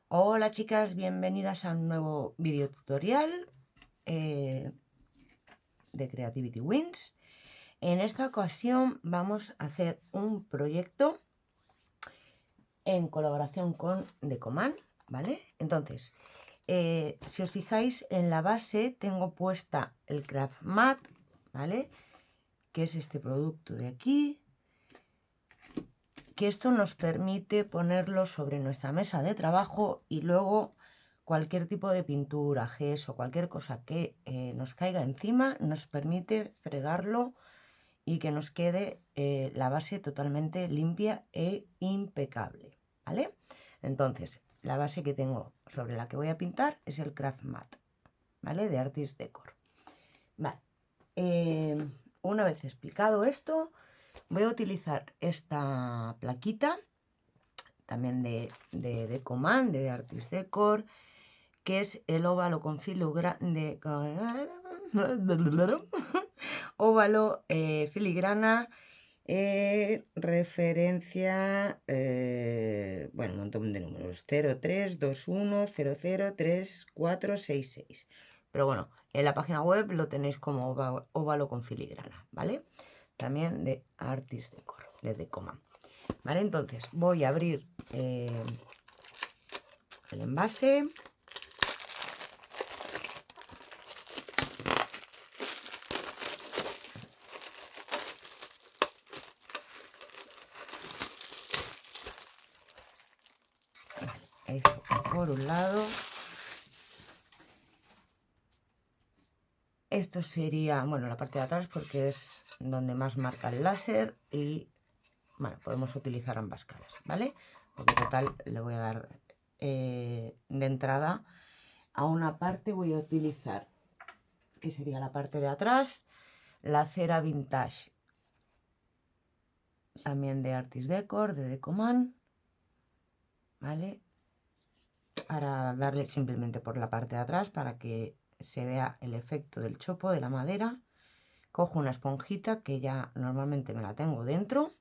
Hola chicas, bienvenidas a un nuevo video tutorial de Creativity Wins. En esta ocasión vamos a hacer un proyecto en colaboración con Decoman, ¿vale? Entonces, si os fijáis en la base tengo puesta el Craft Mat, ¿vale? Que es este producto de aquí, que esto nos permite ponerlo sobre nuestra mesa de trabajo y luego cualquier tipo de pintura, gesso, cualquier cosa que nos caiga encima nos permite fregarlo y que nos quede la base totalmente limpia e impecable, ¿vale? Entonces, la base que tengo sobre la que voy a pintar es el Craft Mat, ¿vale? De Artist Decor. Vale. Una vez explicado esto, voy a utilizar esta plaquita también de Decoman, de Artist Decor, que es el óvalo con filigrana óvalo filigrana, referencia, bueno, un montón de números, 0321003466. Pero bueno, en la página web lo tenéis como óvalo con filigrana, ¿vale? También de Artist Decor, de Decoman. Vale, entonces voy a abrir el envase. Vale, eso por un lado. Esto sería, bueno, la parte de atrás porque es donde más marca el láser y, bueno, podemos utilizar ambas caras, ¿vale? Porque total le voy a dar de entrada a una parte, voy a utilizar, que sería la parte de atrás, la cera vintage, también de Artist Decor, de Decoman, ¿vale? Para darle simplemente por la parte de atrás para que se vea el efecto del chopo de la madera. Cojo una esponjita que ya normalmente me la tengo dentro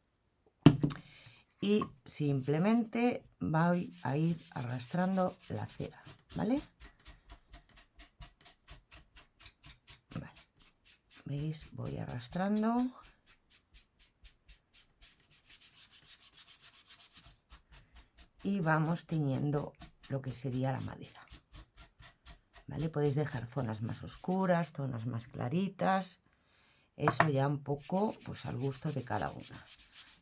y simplemente voy a ir arrastrando la cera, ¿vale? Vale. ¿Veis? Voy arrastrando. Y vamos teñiendo lo que sería la madera, ¿vale? Podéis dejar zonas más oscuras, zonas más claritas. Eso ya un poco pues al gusto de cada una.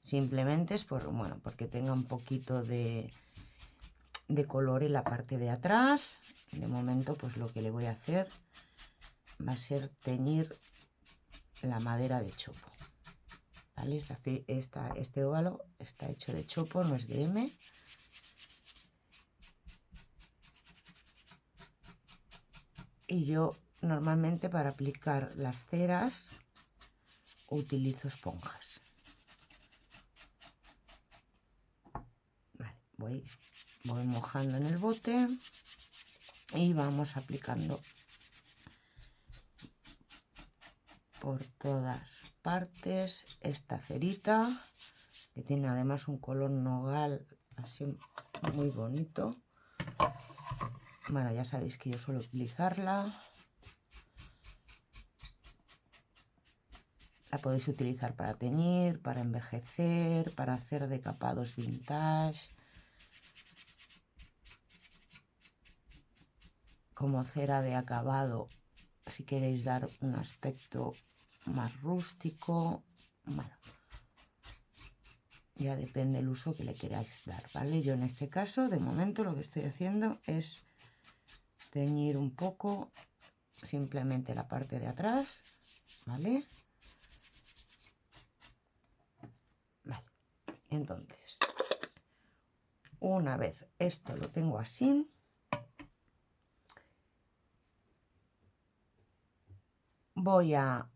Simplemente es bueno, porque tenga un poquito de color en la parte de atrás. De momento pues lo que le voy a hacer va a ser teñir la madera de chopo, ¿vale? Este óvalo está hecho de chopo, no es de M. Y yo normalmente para aplicar las ceras utilizo esponjas. Vale, voy mojando en el bote y vamos aplicando por todas partes esta cerita, que tiene además un color nogal así muy bonito. Bueno, ya sabéis que yo suelo utilizarla. La podéis utilizar para teñir, para envejecer, para hacer decapados vintage, como cera de acabado si queréis dar un aspecto más rústico. Bueno, ya depende el uso que le queráis dar, ¿vale? Yo en este caso, de momento, lo que estoy haciendo es teñir un poco simplemente la parte de atrás, ¿vale? Vale, entonces, una vez esto lo tengo así, voy a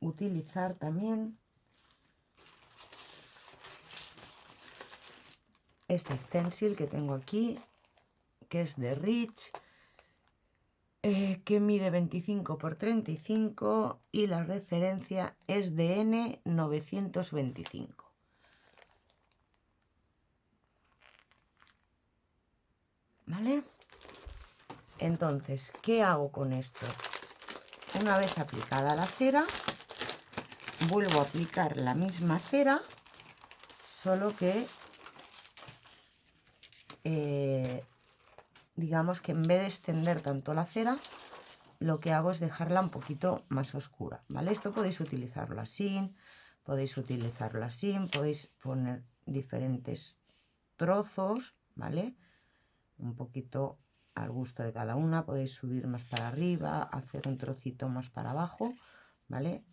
utilizar también este stencil que tengo aquí, que es de Rich, que mide 25 por 35 y la referencia es de N925. ¿vale? Entonces, ¿qué hago con esto? Una vez aplicada la cera, vuelvo a aplicar la misma cera, solo que digamos que en vez de extender tanto la cera, lo que hago es dejarla un poquito más oscura, ¿vale? Esto podéis utilizarlo así, podéis poner diferentes trozos, ¿vale? Un poquito al gusto de cada una, podéis subir más para arriba, hacer un trocito más para abajo, ¿vale?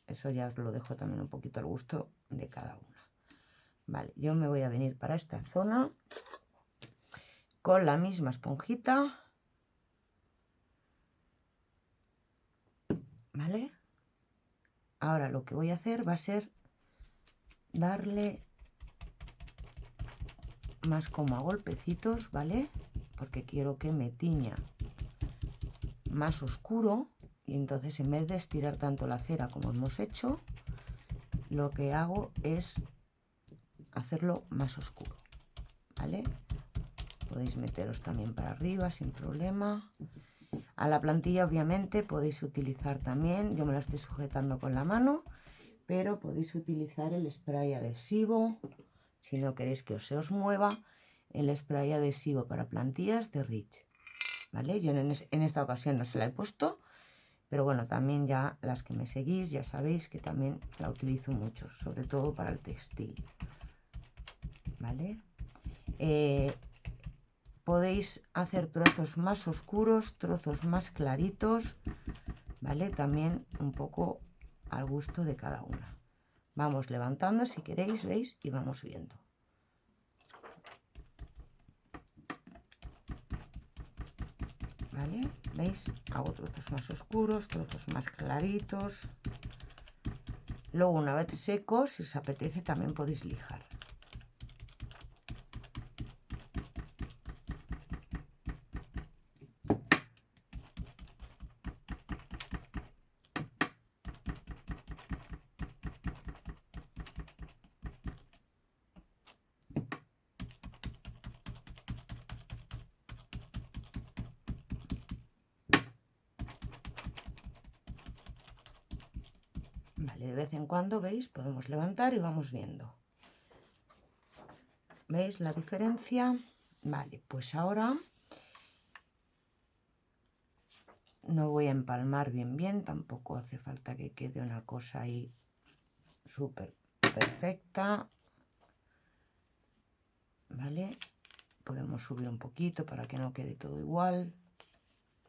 Eso ya os lo dejo también un poquito al gusto de cada una. Vale, yo me voy a venir para esta zona con la misma esponjita, ¿vale? Ahora lo que voy a hacer va a ser darle más como a golpecitos, ¿vale? Porque quiero que me tiña más oscuro, y entonces en vez de estirar tanto la cera como hemos hecho, lo que hago es hacerlo más oscuro, ¿vale? Podéis meteros también para arriba sin problema. A la plantilla obviamente podéis utilizar también, yo me la estoy sujetando con la mano, pero podéis utilizar el spray adhesivo, si no queréis que se os mueva, el spray adhesivo para plantillas de Rich, ¿vale? Yo en esta ocasión no se la he puesto, pero bueno, también ya las que me seguís ya sabéis que también la utilizo mucho, sobre todo para el textil, ¿vale? Podéis hacer trozos más oscuros, trozos más claritos, ¿vale? También un poco al gusto de cada una. Vamos levantando si queréis, ¿veis? Y vamos viendo. ¿Vale? ¿Veis? Hago trozos más oscuros, trozos más claritos. Luego, una vez seco, si os apetece, también podéis lijar. Vale, de vez en cuando, ¿veis? Podemos levantar y vamos viendo. ¿Veis la diferencia? Vale, pues ahora no voy a empalmar bien, tampoco hace falta que quede una cosa ahí súper perfecta, ¿vale? Podemos subir un poquito para que no quede todo igual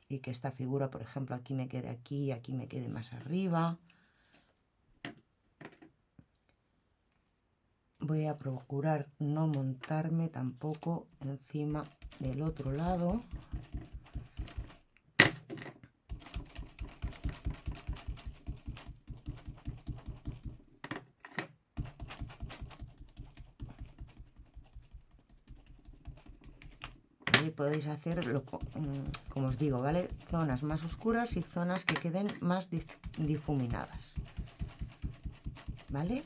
y que esta figura, por ejemplo, aquí me quede aquí y aquí me quede más arriba. Voy a procurar no montarme tampoco encima del otro lado. Y podéis hacerlo, como os digo, ¿vale? Zonas más oscuras y zonas que queden más difuminadas, ¿vale?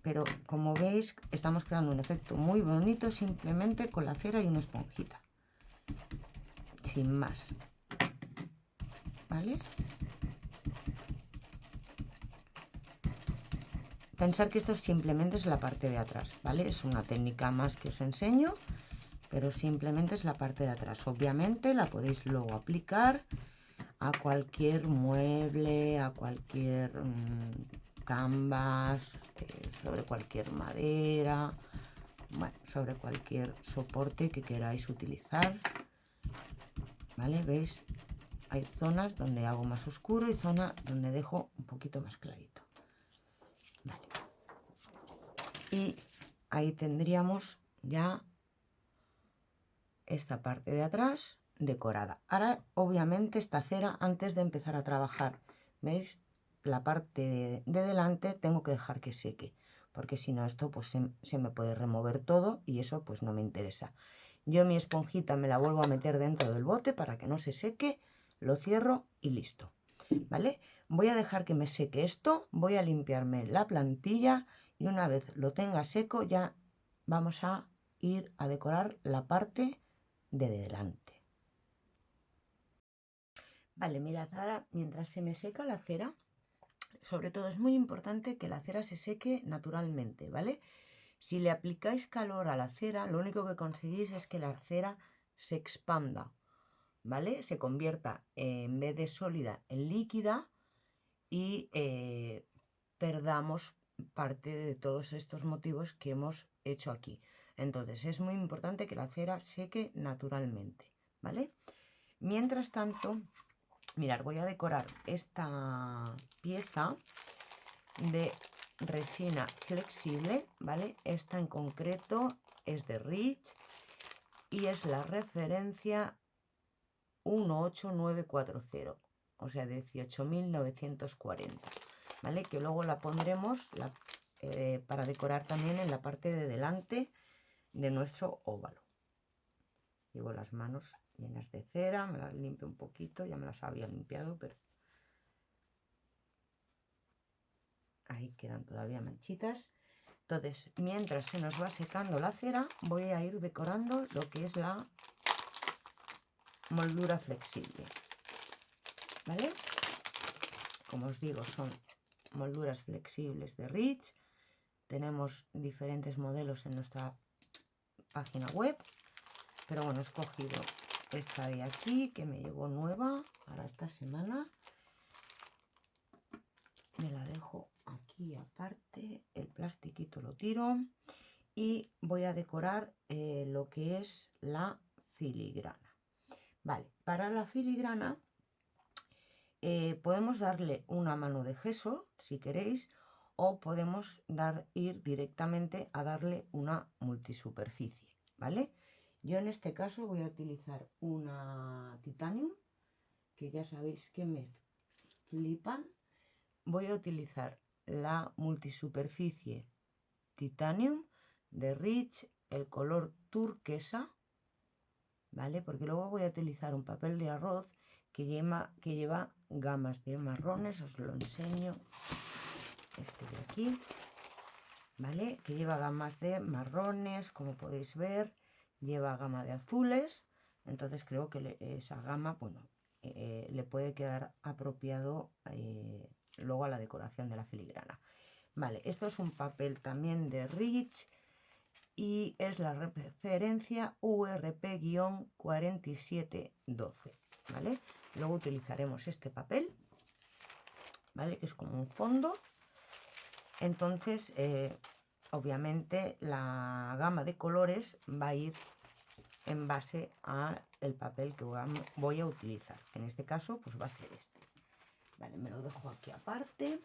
Pero como veis, estamos creando un efecto muy bonito simplemente con la cera y una esponjita, sin más, ¿vale? Pensar que esto simplemente es la parte de atrás, ¿vale? Es una técnica más que os enseño, pero simplemente es la parte de atrás. Obviamente la podéis luego aplicar a cualquier mueble, a cualquier canvas, sobre cualquier madera, bueno, sobre cualquier soporte que queráis utilizar, ¿vale? ¿Veis? Hay zonas donde hago más oscuro y zonas donde dejo un poquito más clarito. Vale. Y ahí tendríamos ya esta parte de atrás decorada. Ahora, obviamente, esta cera, antes de empezar a trabajar, ¿veis? La parte de delante tengo que dejar que seque, porque si no esto pues se me puede remover todo y eso pues no me interesa. Yo mi esponjita me la vuelvo a meter dentro del bote para que no se seque, lo cierro y listo, ¿vale? Voy a dejar que me seque esto, voy a limpiarme la plantilla y una vez lo tenga seco ya vamos a ir a decorar la parte de delante. Vale, mirad, ahora mientras se me seca la cera, sobre todo es muy importante que la cera se seque naturalmente, ¿vale? Si le aplicáis calor a la cera, lo único que conseguís es que la cera se expanda, ¿vale? Se convierta en vez de sólida en líquida y perdamos parte de todos estos motivos que hemos hecho aquí. Entonces es muy importante que la cera seque naturalmente, ¿vale? Mientras tanto, mirad, voy a decorar esta pieza de resina flexible, ¿vale? Esta en concreto es de Rich y es la referencia 18940, o sea, 18.940, ¿vale? Que luego la pondremos para decorar también en la parte de delante de nuestro óvalo. Llevo las manos llenas de cera, me las limpio un poquito, ya me las había limpiado, pero ahí quedan todavía manchitas. Entonces, mientras se nos va secando la cera, voy a ir decorando lo que es la moldura flexible, ¿vale? Como os digo, son molduras flexibles de Rich. Tenemos diferentes modelos en nuestra página web, pero bueno, he escogido esta de aquí que me llegó nueva para esta semana. Me la dejo aquí aparte, el plastiquito lo tiro y voy a decorar lo que es la filigrana. Vale, para la filigrana podemos darle una mano de gesso si queréis, o podemos ir directamente a darle una multisuperficie, ¿vale? Yo en este caso voy a utilizar una Titanium, que ya sabéis que me flipan. Voy a utilizar la multisuperficie Titanium de Rich, el color turquesa, ¿vale? Porque luego voy a utilizar un papel de arroz que lleva gamas de marrones, os lo enseño, este de aquí, ¿vale? Que lleva gamas de marrones, como podéis ver, lleva gama de azules, entonces creo que esa gama, bueno, le puede quedar apropiado luego a la decoración de la filigrana. Vale, esto es un papel también de Rich y es la referencia URP-4712, ¿vale? Luego utilizaremos este papel, ¿vale? Que es como un fondo. Entonces, obviamente, la gama de colores va a ir en base a el papel que voy a utilizar. En este caso, pues va a ser este. Vale, me lo dejo aquí aparte.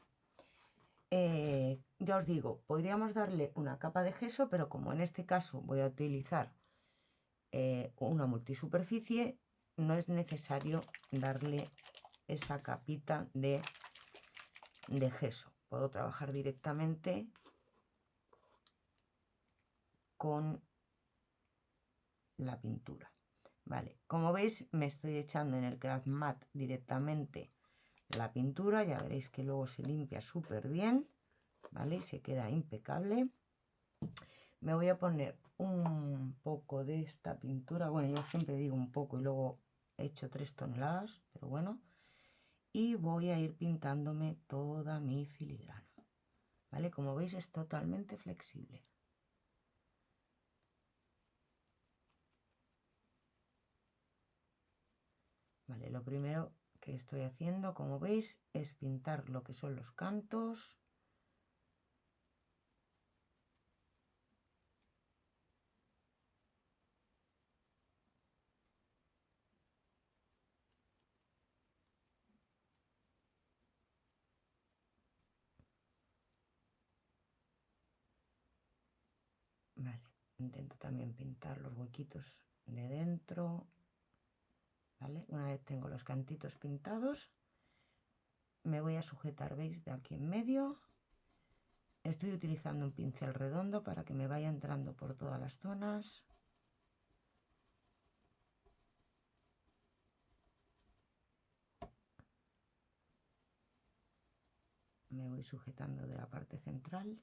Ya os digo, podríamos darle una capa de gesso, pero como en este caso voy a utilizar una multisuperficie, no es necesario darle esa capita de gesso. Puedo trabajar directamente con la pintura. Vale, como veis me estoy echando en el craft mat directamente la pintura, ya veréis que luego se limpia súper bien, ¿vale? Y se queda impecable. Me voy a poner un poco de esta pintura, bueno, yo siempre digo un poco y luego he hecho 3 toneladas, pero bueno, y voy a ir pintándome toda mi filigrana, ¿vale? Como veis es totalmente flexible. Vale, lo primero que estoy haciendo, como veis, es pintar lo que son los cantos. Vale, intento también pintar los huequitos de dentro. Vale, una vez tengo los cantitos pintados, me voy a sujetar, ¿veis? De aquí en medio. Estoy utilizando un pincel redondo para que me vaya entrando por todas las zonas. Me voy sujetando de la parte central.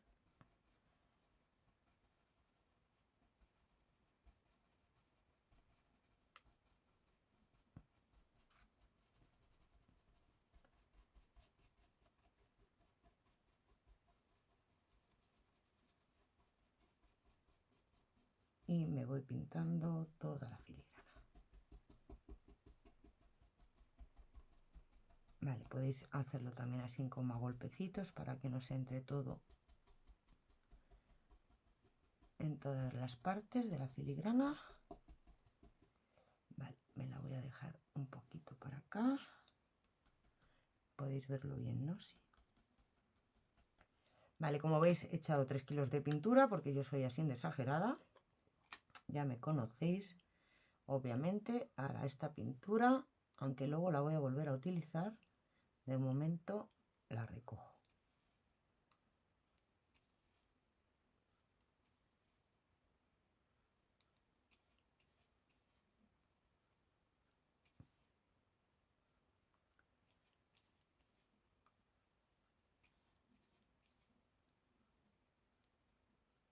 y me voy pintando toda la filigrana. Vale, podéis hacerlo también así como a golpecitos para que nos entre todo en todas las partes de la filigrana. Vale, me la voy a dejar un poquito para acá. Podéis verlo bien, ¿no? Sí. Vale, como veis he echado 3 kilos de pintura porque yo soy así de exagerada. Ya me conocéis, obviamente. Ahora esta pintura, aunque luego la voy a volver a utilizar, de momento la recojo.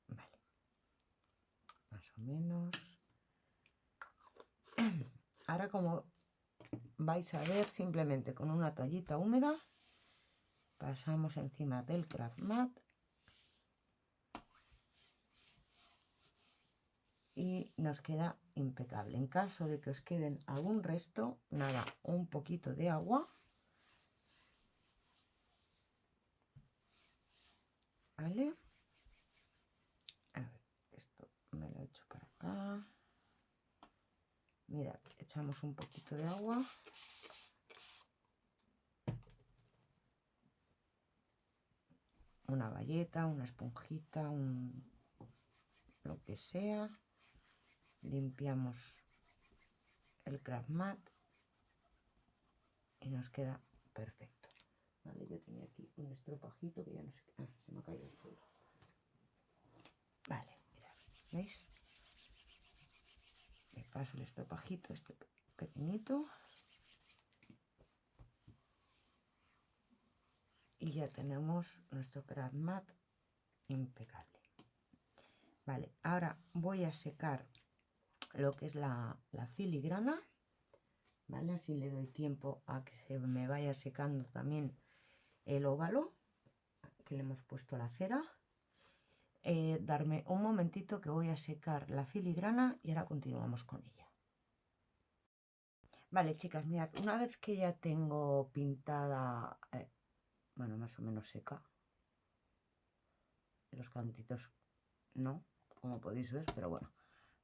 Vale, más o menos. Ahora, como vais a ver, simplemente con una toallita húmeda pasamos encima del craft mat y nos queda impecable. En caso de que os queden algún resto, nada, un poquito de agua, ¿vale? A ver, esto me lo echo para acá. Mira, echamos un poquito de agua. Una bayeta, una esponjita, lo que sea. Limpiamos el craft mat y nos queda perfecto. Vale, yo tenía aquí un estropajito que ya no sé qué. Se me ha caído el suelo. Vale, mirad, ¿veis? Le paso el estropajito este pequeñito y ya tenemos nuestro craft mat impecable. Vale, ahora voy a secar lo que es la filigrana, ¿vale? Así le doy tiempo a que se me vaya secando también el óvalo que le hemos puesto la cera. Darme un momentito que voy a secar la filigrana y ahora continuamos con ella. Vale, chicas, mirad, una vez que ya tengo pintada, bueno, más o menos seca, los cantitos no, como podéis ver, pero bueno,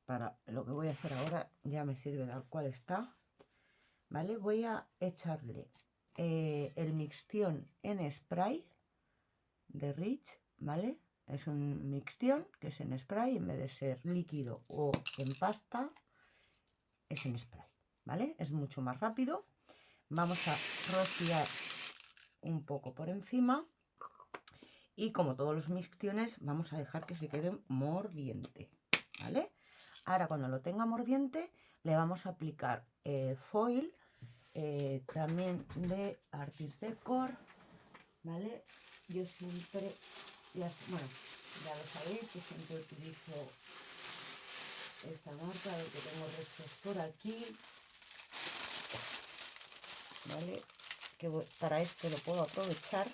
para lo que voy a hacer ahora ya me sirve tal cual está. Vale, voy a echarle el mixtión en spray de Rich, ¿vale? Es un mixtión que es en spray, en vez de ser líquido o en pasta, es en spray, ¿vale? Es mucho más rápido. Vamos a rociar un poco por encima y, como todos los mixtiones, vamos a dejar que se quede mordiente, ¿vale? Ahora, cuando lo tenga mordiente, le vamos a aplicar foil, también de Artist Decor, ¿vale? Yo siempre, bueno, ya lo sabéis, que siempre utilizo esta marca, de que tengo restos por aquí, ¿vale? Que para esto lo puedo aprovechar,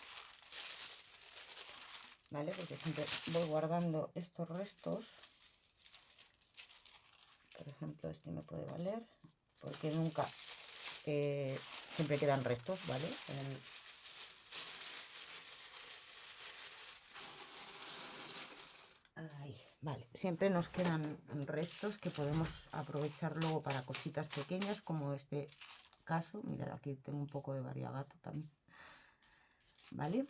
¿vale? Porque siempre voy guardando estos restos. Por ejemplo, este me puede valer, porque nunca, siempre quedan restos, ¿vale? Ahí, vale, siempre nos quedan restos que podemos aprovechar luego para cositas pequeñas, como este caso. Mirad, aquí tengo un poco de variagato también, ¿vale?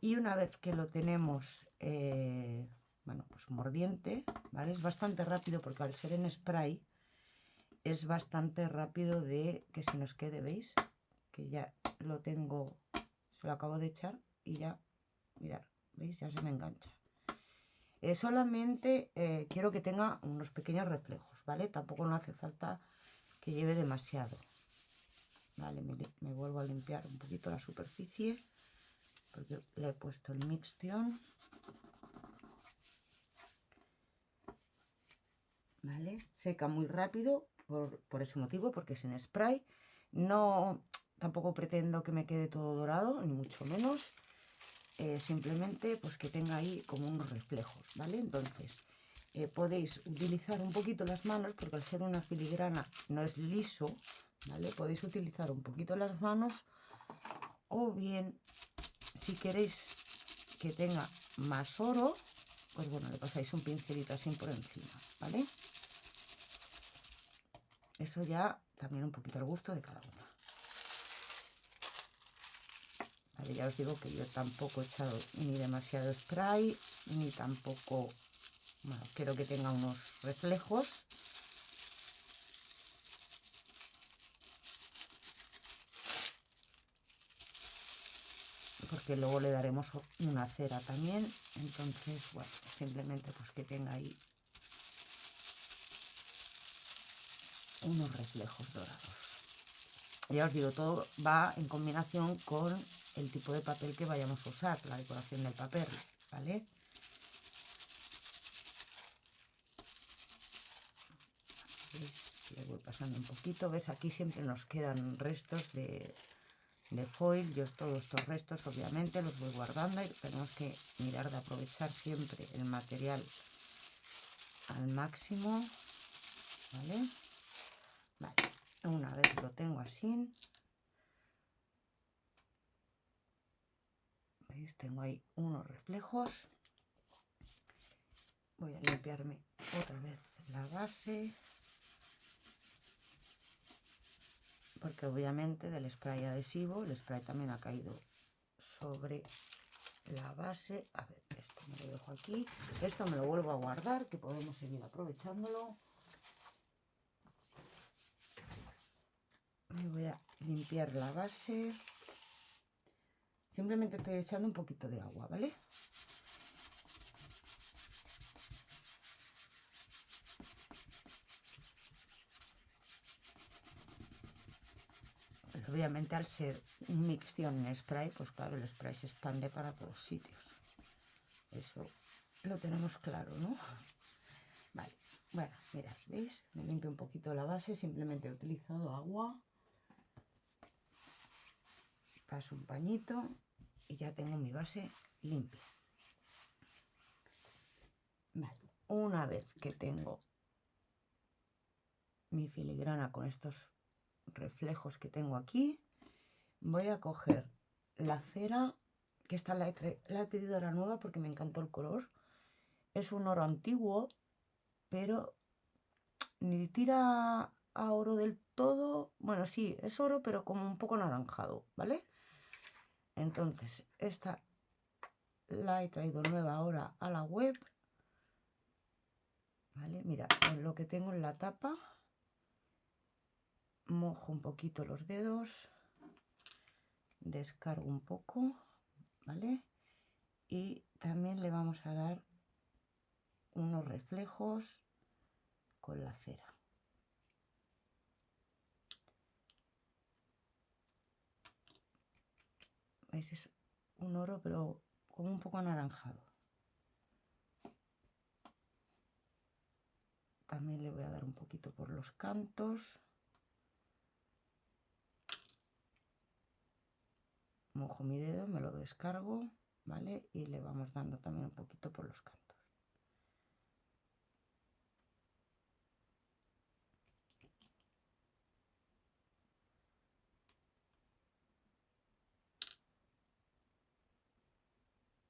Y una vez que lo tenemos, bueno, pues mordiente, ¿vale? Es bastante rápido porque al ser en spray es bastante rápido de que se nos quede, ¿veis? Que ya lo tengo, se lo acabo de echar y ya, mirad, ¿veis? Ya se me engancha. Solamente quiero que tenga unos pequeños reflejos, ¿vale? Tampoco no hace falta que lleve demasiado. Vale, me vuelvo a limpiar un poquito la superficie porque le he puesto el mixtion. ¿Vale? Seca muy rápido por ese motivo, porque es en spray. No, tampoco pretendo que me quede todo dorado, ni mucho menos. Simplemente pues que tenga ahí como unos reflejos, ¿vale? Entonces, podéis utilizar un poquito las manos, porque al ser una filigrana no es liso, ¿vale? Podéis utilizar un poquito las manos, o bien, si queréis que tenga más oro, pues bueno, le pasáis un pincelito así por encima, ¿vale? Eso ya también un poquito al gusto de cada una. Vale, ya os digo que yo tampoco he echado ni demasiado spray, ni tampoco, bueno, quiero que tenga unos reflejos. Porque luego le daremos una cera también, entonces, bueno, simplemente pues que tenga ahí unos reflejos dorados. Ya os digo, todo va en combinación con el tipo de papel que vayamos a usar, la decoración del papel, ¿vale? ¿Veis? Le voy pasando un poquito, ¿ves? Aquí siempre nos quedan restos de foil. Yo todos estos restos obviamente los voy guardando y tenemos que mirar de aprovechar siempre el material al máximo, ¿vale? Vale, una vez lo tengo así, ¿veis? Tengo ahí unos reflejos. Voy a limpiarme otra vez la base, porque obviamente del spray adhesivo, el spray también ha caído sobre la base. A ver, esto me lo dejo aquí, esto me lo vuelvo a guardar, que podemos seguir aprovechándolo. Me voy a limpiar la base, simplemente estoy echando un poquito de agua, ¿vale? Pues obviamente al ser un mixción en spray, pues claro, el spray se expande para todos sitios. Eso lo tenemos claro, ¿no? Vale, bueno, mirad, ¿veis? Me limpio un poquito la base, simplemente he utilizado agua. Paso un pañito y ya tengo mi base limpia. Vale, una vez que tengo mi filigrana con estos reflejos que tengo aquí, voy a coger la cera, que esta la he pedido ahora nueva porque me encantó el color. Es un oro antiguo, pero ni tira a oro del todo. Bueno, sí, es oro, pero como un poco anaranjado, ¿vale? Entonces, esta la he traído nueva ahora a la web, ¿vale? Mira, con lo que tengo en la tapa, mojo un poquito los dedos, descargo un poco, ¿vale? Y también le vamos a dar unos reflejos con la cera. ¿Veis? Es un oro, pero como un poco anaranjado. También le voy a dar un poquito por los cantos. Mojo mi dedo, me lo descargo, ¿vale? Y le vamos dando también un poquito por los cantos.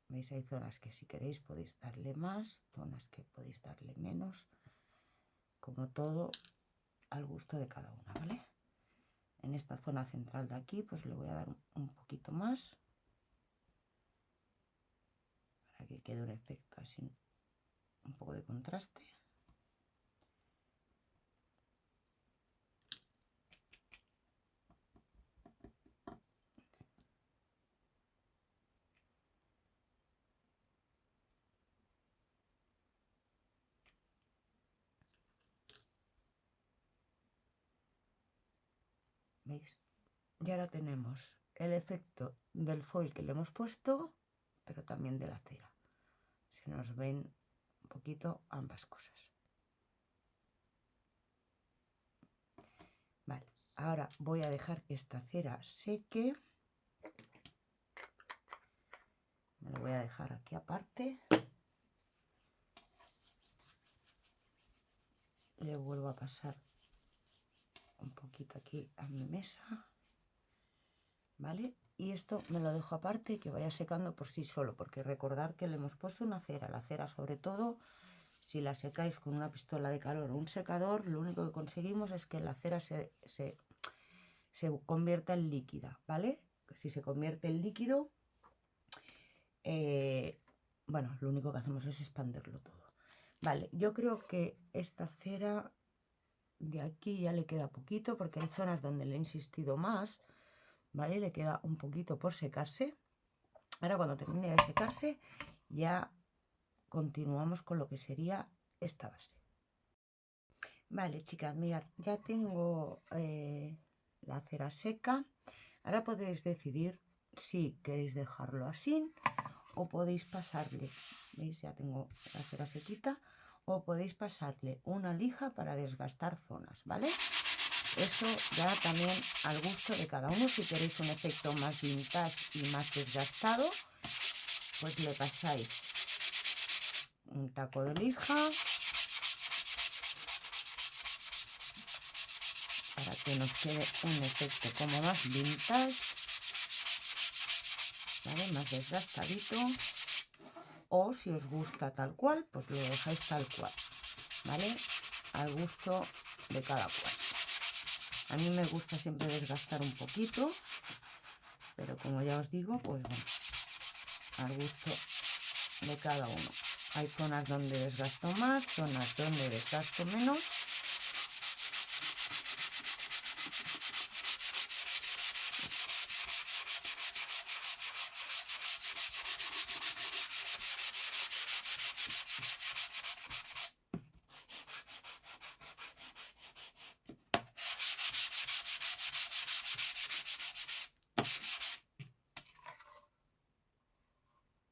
¿Veis? Hay zonas que si queréis podéis darle más, zonas que podéis darle menos. Como todo, al gusto de cada una, ¿vale? En esta zona central de aquí, pues le voy a dar un poquito más, para que quede un efecto así, un poco de contraste. ¿Veis? Y ahora tenemos el efecto del foil que le hemos puesto, pero también de la cera. Se nos ven un poquito ambas cosas. Vale, ahora voy a dejar que esta cera seque. Me lo voy a dejar aquí aparte. le vuelvo a pasar un poquito aquí a mi mesa, ¿vale? Y esto me lo dejo aparte y que vaya secando por sí solo, porque recordar que le hemos puesto una cera. La cera, sobre todo, si la secáis con una pistola de calor o un secador, lo único que conseguimos es que la cera se convierta en líquida, ¿vale? Si se convierte en líquido, bueno, lo único que hacemos es expandirlo todo. Vale, yo creo que esta cera de aquí ya le queda poquito, porque hay zonas donde le he insistido más, ¿vale? Le queda un poquito por secarse. Ahora, cuando termine de secarse, ya continuamos con lo que sería esta base. Vale, chicas, mirad, ya tengo la cera seca. Ahora podéis decidir si queréis dejarlo así o podéis pasarle, ¿veis? Ya tengo la cera sequita, o podéis pasarle una lija para desgastar zonas, ¿vale? Eso ya también al gusto de cada uno. Si queréis un efecto más vintage y más desgastado, pues le pasáis un taco de lija para que nos quede un efecto como más vintage, ¿vale? Más desgastadito. O si os gusta tal cual, pues lo dejáis tal cual, ¿vale? Al gusto de cada cual. A mí me gusta siempre desgastar un poquito, pero como ya os digo, pues bueno, al gusto de cada uno. Hay zonas donde desgasto más, zonas donde desgasto menos.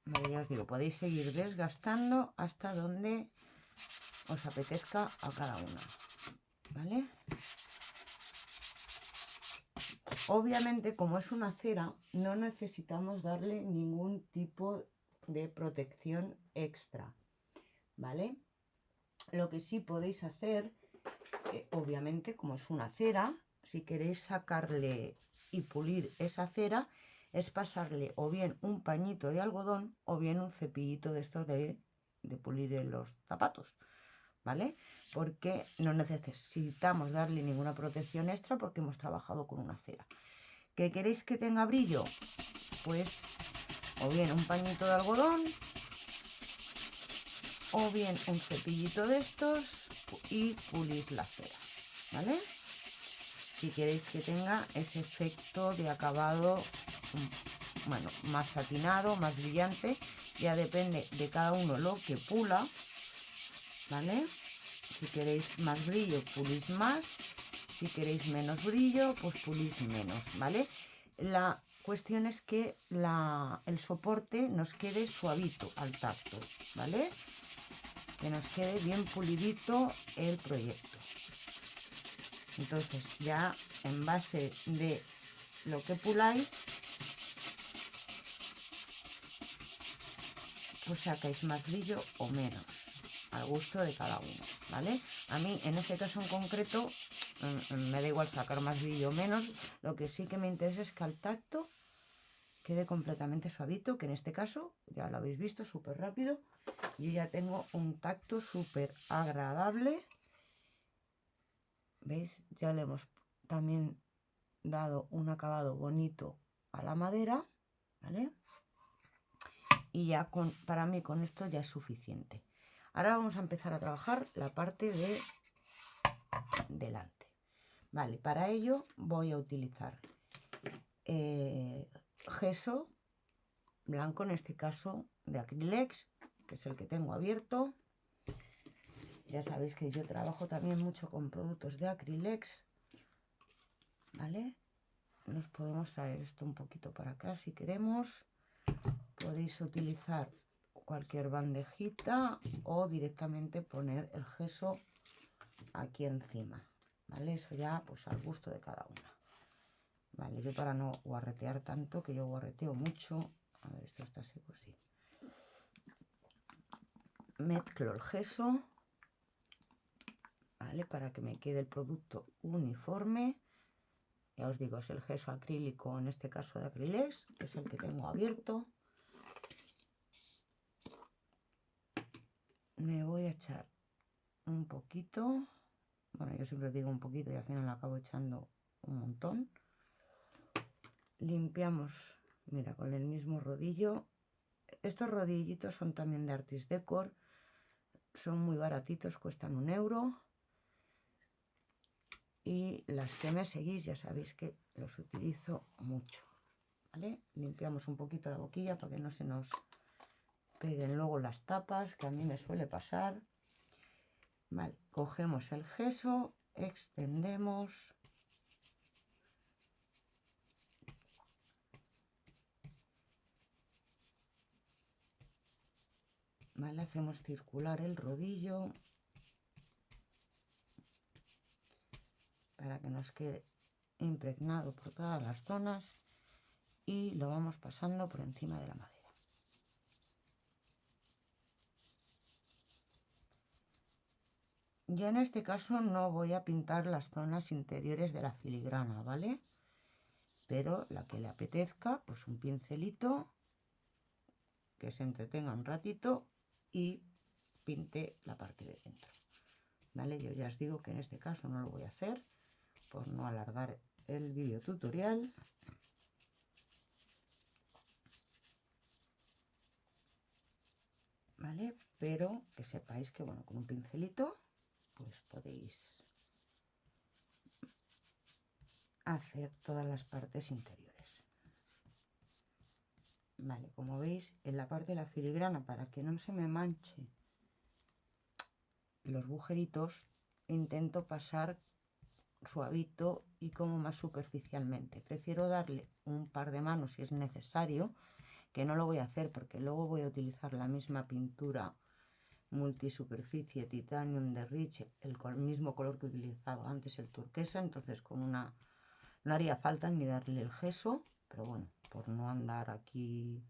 Vale, ya os digo, podéis seguir desgastando hasta donde os apetezca a cada una, ¿vale? Obviamente, como es una cera, no necesitamos darle ningún tipo de protección extra, ¿vale? Lo que sí podéis hacer, obviamente, como es una cera, si queréis sacarle y pulir esa cera, es pasarle o bien un pañito de algodón o bien un cepillito de estos de pulir en los zapatos, ¿vale? Porque no necesitamos darle ninguna protección extra porque hemos trabajado con una cera. ¿Qué queréis que tenga brillo? Pues o bien un pañito de algodón o bien un cepillito de estos y pulís la cera, ¿vale? Si queréis que tenga ese efecto de acabado, bueno, más satinado, más brillante, ya depende de cada uno lo que pula, ¿vale? Si queréis más brillo, pulís más. Si queréis menos brillo, pues pulís menos, ¿vale? La cuestión es que el soporte nos quede suavito al tacto, ¿vale? Que nos quede bien pulidito el proyecto. Entonces ya en base de lo que puláis, pues sacáis más brillo o menos, al gusto de cada uno, ¿vale? A mí en este caso en concreto me da igual sacar más brillo o menos. Lo que sí que me interesa es que al tacto quede completamente suavito, que en este caso ya lo habéis visto, súper rápido. Yo ya tengo un tacto súper agradable. ¿Veis? Ya le hemos también dado un acabado bonito a la madera, ¿vale? Y ya para mí con esto ya es suficiente. Ahora vamos a empezar a trabajar la parte de delante. Vale, para ello voy a utilizar gesso blanco, en este caso de Acrylex, que es el que tengo abierto. Ya sabéis que yo trabajo también mucho con productos de Acrylex, ¿vale? Nos podemos traer esto un poquito para acá si queremos. Podéis utilizar cualquier bandejita o directamente poner el gesso aquí encima, ¿vale? Eso ya pues al gusto de cada una. Vale, yo para no guarretear tanto, que yo guarreteo mucho. A ver, esto está seco, sí. Mezclo el gesso ¿vale? Para que me quede el producto uniforme. Ya os digo, es el gesso acrílico, en este caso de Acrylex, que es el que tengo abierto. Me voy a echar un poquito. Bueno, yo siempre digo un poquito y al final acabo echando un montón. Limpiamos, mira, con el mismo rodillo. Estos rodillitos son también de Artis Decor. Son muy baratitos, cuestan 1 euro. Y las que me seguís ya sabéis que los utilizo mucho, ¿vale? Limpiamos un poquito la boquilla para que no se nos peguen luego las tapas, que a mí me suele pasar. Vale, cogemos el gesso, extendemos. Vale, hacemos circular el rodillo para que nos quede impregnado por todas las zonas y lo vamos pasando por encima de la madera. Yo en este caso no voy a pintar las zonas interiores de la filigrana, ¿vale? Pero la que le apetezca, pues un pincelito, que se entretenga un ratito y pinte la parte de dentro, ¿vale? Yo ya os digo que en este caso no lo voy a hacer por no alargar el vídeo tutorial. ¿Vale? Pero que sepáis que, bueno, con un pincelito pues podéis hacer todas las partes interiores. Vale, como veis, en la parte de la filigrana, para que no se me manche los agujeritos, intento pasar suavito y como más superficialmente. Prefiero darle un par de manos si es necesario, que no lo voy a hacer porque luego voy a utilizar la misma pintura multisuperficie titanium de Rich, el mismo color que he utilizado antes, el turquesa. Entonces con una no haría falta ni darle el gesso, pero bueno, por no andar aquí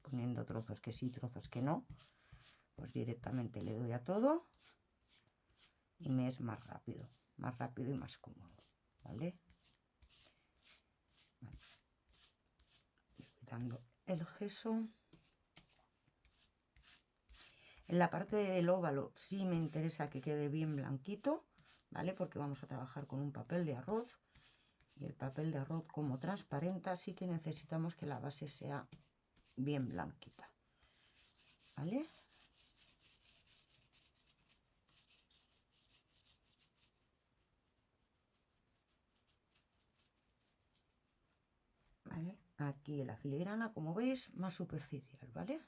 poniendo trozos que sí, trozos que no, pues directamente le doy a todo y me es más rápido y más cómodo, ¿vale? Vale. Le voy dando el gesso. En la parte del óvalo sí me interesa que quede bien blanquito, ¿vale? Porque vamos a trabajar con un papel de arroz. Y el papel de arroz, como transparenta, sí que necesitamos que la base sea bien blanquita, ¿vale? ¿Vale? Aquí la filigrana, como veis, más superficial, ¿vale?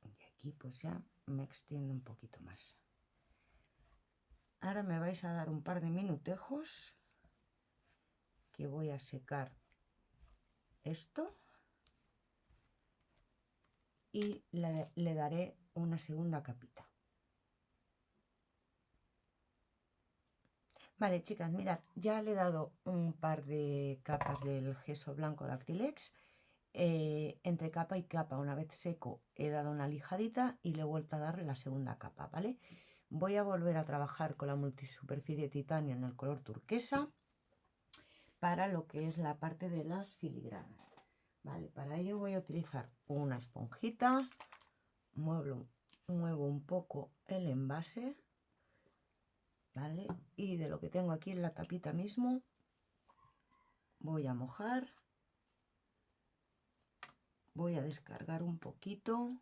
Y aquí pues ya me extiendo un poquito más. Ahora me vais a dar un par de minutejos que voy a secar esto y le daré una segunda capita. Vale, chicas, mirad, ya le he dado un par de capas del gesso blanco de Acrylex. Entre capa y capa, una vez seco, he dado una lijadita y le he vuelto a dar la segunda capa, ¿vale? Voy a volver a trabajar con la multisuperficie titanio en el color turquesa para lo que es la parte de las filigranas, ¿vale? Para ello voy a utilizar una esponjita, muevo un poco el envase, ¿vale? Y de lo que tengo aquí en la tapita mismo, voy a mojar, voy a descargar un poquito,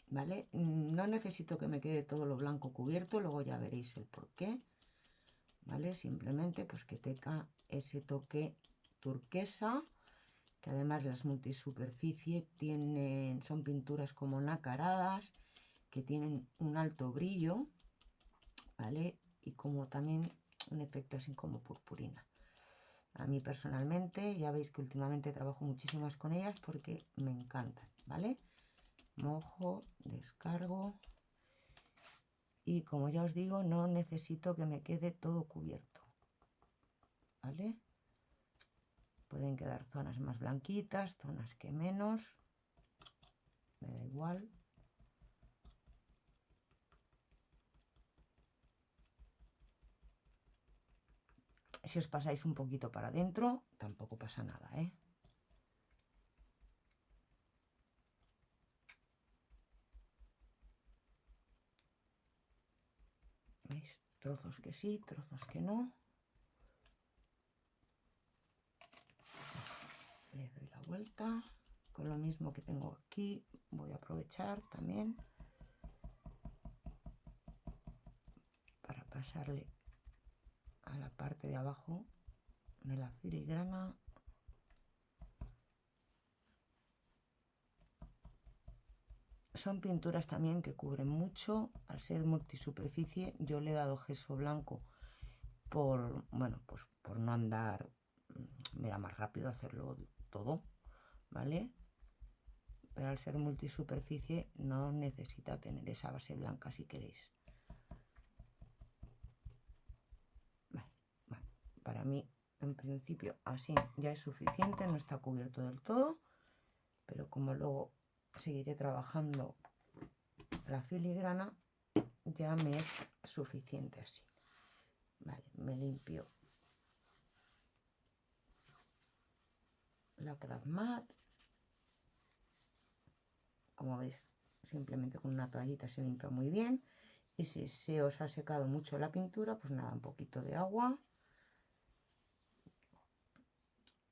¿vale? No necesito que me quede todo lo blanco cubierto, luego ya veréis el por qué, ¿vale? Simplemente pues que tenga ese toque turquesa, que además las multisuperficie son pinturas como nacaradas, que tienen un alto brillo, ¿vale? Y como también un efecto así como purpurina. A mí personalmente, ya veis que últimamente trabajo muchísimas con ellas porque me encantan, ¿vale? Mojo, descargo y como ya os digo, no necesito que me quede todo cubierto, ¿vale? Pueden quedar zonas más blanquitas, zonas que menos, me da igual. Si os pasáis un poquito para adentro, tampoco pasa nada, ¿eh? ¿Veis? Trozos que sí, trozos que no. Le doy la vuelta. Con lo mismo que tengo aquí, voy a aprovechar también para pasarle a la parte de abajo de la filigrana. Son pinturas también que cubren mucho. Al ser multisuperficie, yo le he dado gesso blanco por, bueno, pues por no andar, mira, más rápido hacerlo todo, ¿vale? Pero al ser multisuperficie no necesita tener esa base blanca si queréis. Vale. Para mí, en principio, así ya es suficiente, no está cubierto del todo, pero como luego seguiré trabajando la filigrana, ya me es suficiente así. Vale, me limpio la craft mat. Como veis, simplemente con una toallita se limpia muy bien. Y si se os ha secado mucho la pintura, pues nada, un poquito de agua.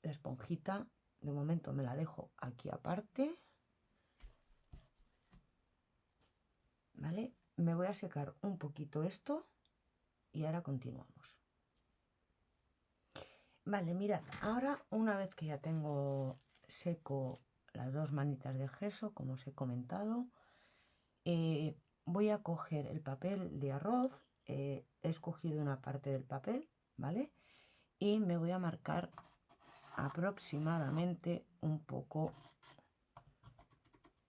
La esponjita, de momento me la dejo aquí aparte. ¿Vale? Me voy a secar un poquito esto y ahora continuamos. Vale, mirad, ahora una vez que ya tengo seco las dos manitas de gesso, como os he comentado, voy a coger el papel de arroz, he escogido una parte del papel, ¿vale? Y me voy a marcar aproximadamente un poco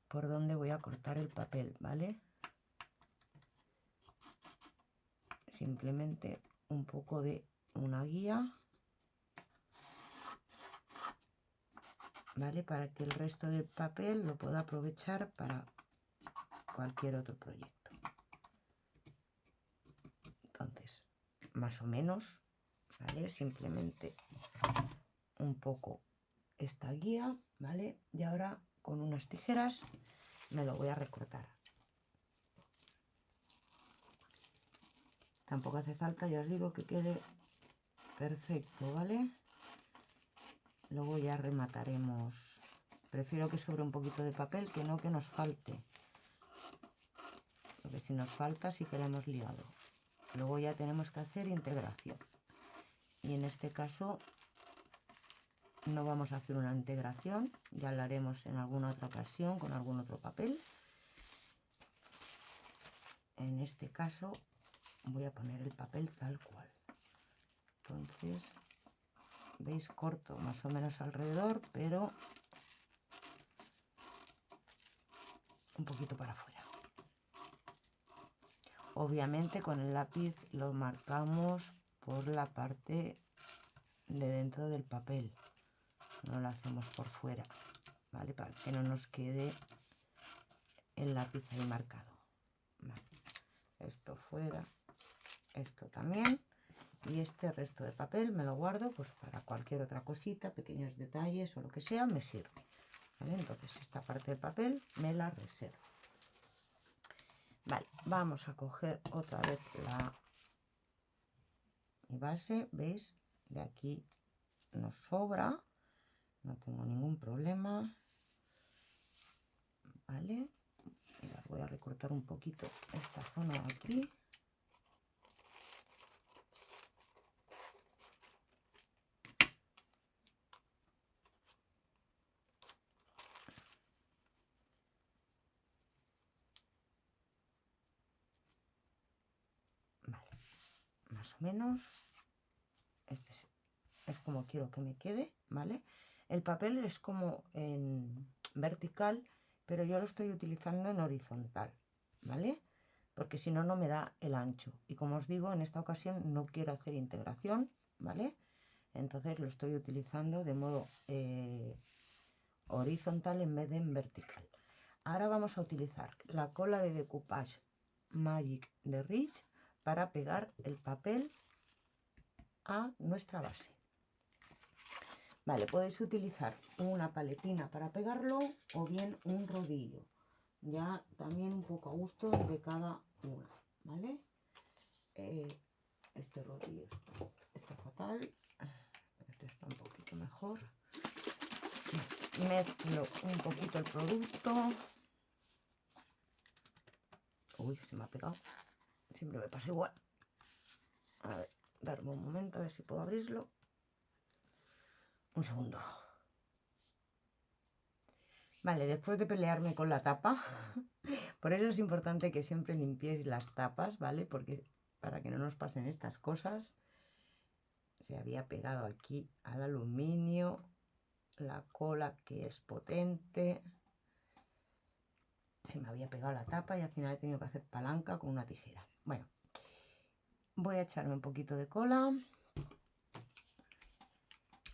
por donde voy a cortar el papel, ¿vale? Simplemente un poco de una guía, ¿vale? Para que el resto del papel lo pueda aprovechar para cualquier otro proyecto. Entonces, más o menos, ¿vale? Simplemente un poco esta guía, ¿vale? Y ahora con unas tijeras me lo voy a recortar. Tampoco hace falta, ya os digo, que quede perfecto, ¿vale? Luego ya remataremos. Prefiero que sobre un poquito de papel que no que nos falte. Porque si nos falta sí que la hemos liado. Luego ya tenemos que hacer integración. Y en este caso no vamos a hacer una integración. Ya la haremos en alguna otra ocasión con algún otro papel. En este caso voy a poner el papel tal cual. Entonces, veis, corto más o menos alrededor, pero un poquito para afuera. Obviamente con el lápiz lo marcamos por la parte de dentro del papel, no lo hacemos por fuera, ¿vale? Para que no nos quede el lápiz ahí marcado. Vale. Esto fuera, esto también, y este resto de papel me lo guardo pues para cualquier otra cosita, pequeños detalles o lo que sea, me sirve, ¿vale? Entonces esta parte del papel me la reservo. Vale, vamos a coger otra vez mi base, ¿veis? De aquí nos sobra, no tengo ningún problema, ¿vale? Mira, voy a recortar un poquito esta zona de aquí. Vale, más o menos, este es como quiero que me quede, ¿vale? El papel es como en vertical, pero yo lo estoy utilizando en horizontal, ¿vale? porque si no, no me da el ancho. Y como os digo, en esta ocasión no quiero hacer integración, ¿vale? Entonces lo estoy utilizando de modo horizontal en vez de en vertical. Ahora vamos a utilizar la cola de Decoupage Magic de Rich para pegar el papel a nuestra base. Vale, podéis utilizar una paletina para pegarlo o bien un rodillo. Ya también un poco a gusto de cada uno, ¿vale? Este rodillo está fatal, este está un poquito mejor. Mezclo un poquito el producto. Uy, se me ha pegado. Siempre me pasa igual. A ver, darme un momento a ver si puedo abrirlo. Un segundo. Vale, después de pelearme con la tapa, por eso es importante que siempre limpiéis las tapas, ¿vale? Porque para que no nos pasen estas cosas, se había pegado aquí al aluminio, la cola que es potente, se me había pegado la tapa y al final he tenido que hacer palanca con una tijera. Bueno, voy a echarme un poquito de cola.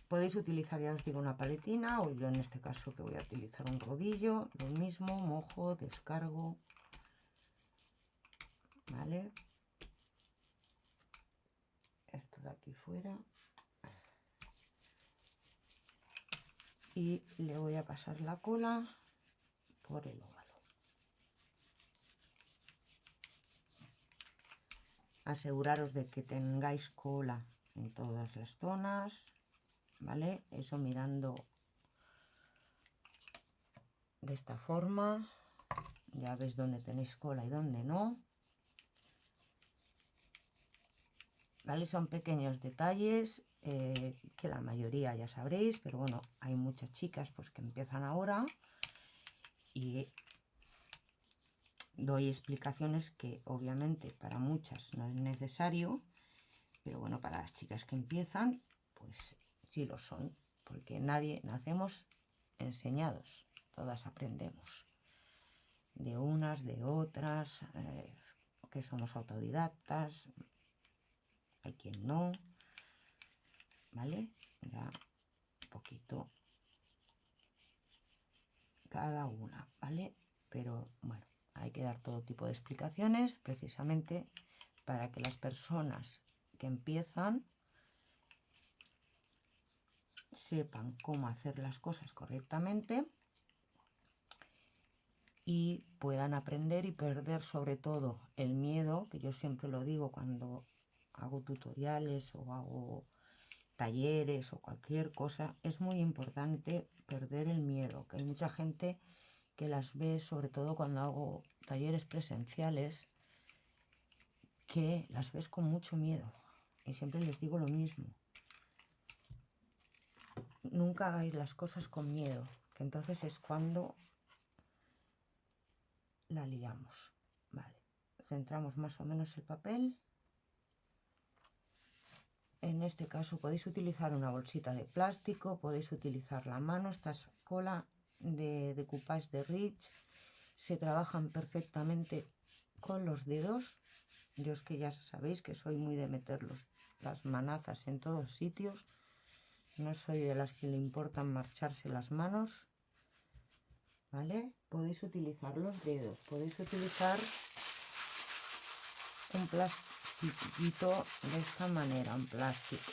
Podéis utilizar, ya os digo, una paletina, o yo en este caso que voy a utilizar un rodillo, lo mismo, mojo, descargo, ¿vale? Esto de aquí fuera. Y le voy a pasar la cola por el óvalo. Aseguraros de que tengáis cola en todas las zonas, ¿vale? Eso mirando de esta forma, ya veis dónde tenéis cola y dónde no, ¿vale? Son pequeños detalles que la mayoría ya sabréis, pero bueno, hay muchas chicas pues que empiezan ahora y doy explicaciones que obviamente para muchas no es necesario, pero bueno, para las chicas que empiezan pues sí lo son, porque nadie nacemos enseñados, todas aprendemos de unas, de otras, que somos autodidactas, hay quien no, ¿vale? Ya un poquito cada una, ¿vale? Pero bueno, hay que dar todo tipo de explicaciones precisamente para que las personas que empiezan sepan cómo hacer las cosas correctamente y puedan aprender y perder sobre todo el miedo, que yo siempre lo digo cuando hago tutoriales o hago talleres o cualquier cosa, es muy importante perder el miedo, que hay mucha gente que las ve, sobre todo cuando hago talleres presenciales, que las ves con mucho miedo. Y siempre les digo lo mismo. Nunca hagáis las cosas con miedo, que entonces es cuando la liamos. Vale, centramos más o menos el papel. En este caso podéis utilizar una bolsita de plástico, podéis utilizar la mano. Esta es cola de Decoupage de Rich. Se trabajan perfectamente con los dedos. Yo es que ya sabéis que soy muy de meter las manazas en todos sitios. No soy de las que le importan marcharse las manos. ¿Vale? Podéis utilizar los dedos. Podéis utilizar un plastiquito de esta manera, un plástico.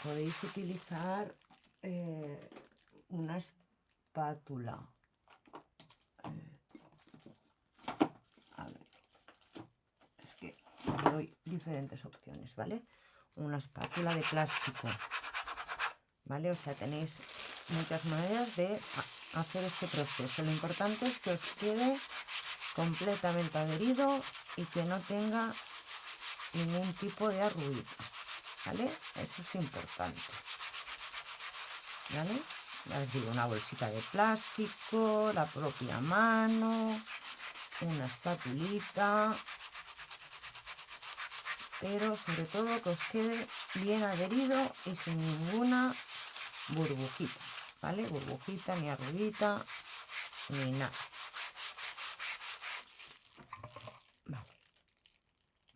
Podéis utilizar una espátula. A ver, es que doy diferentes opciones, ¿vale? Una espátula de plástico, ¿vale? O sea, tenéis muchas maneras de hacer este proceso. Lo importante es que os quede completamente adherido y que no tenga ningún tipo de arruguita, ¿vale? Eso es importante, ¿vale? Ya os digo, una bolsita de plástico, la propia mano, una espatulita, pero sobre todo que os quede bien adherido y sin ninguna burbujita, ¿vale? Burbujita, ni arruguita, ni nada.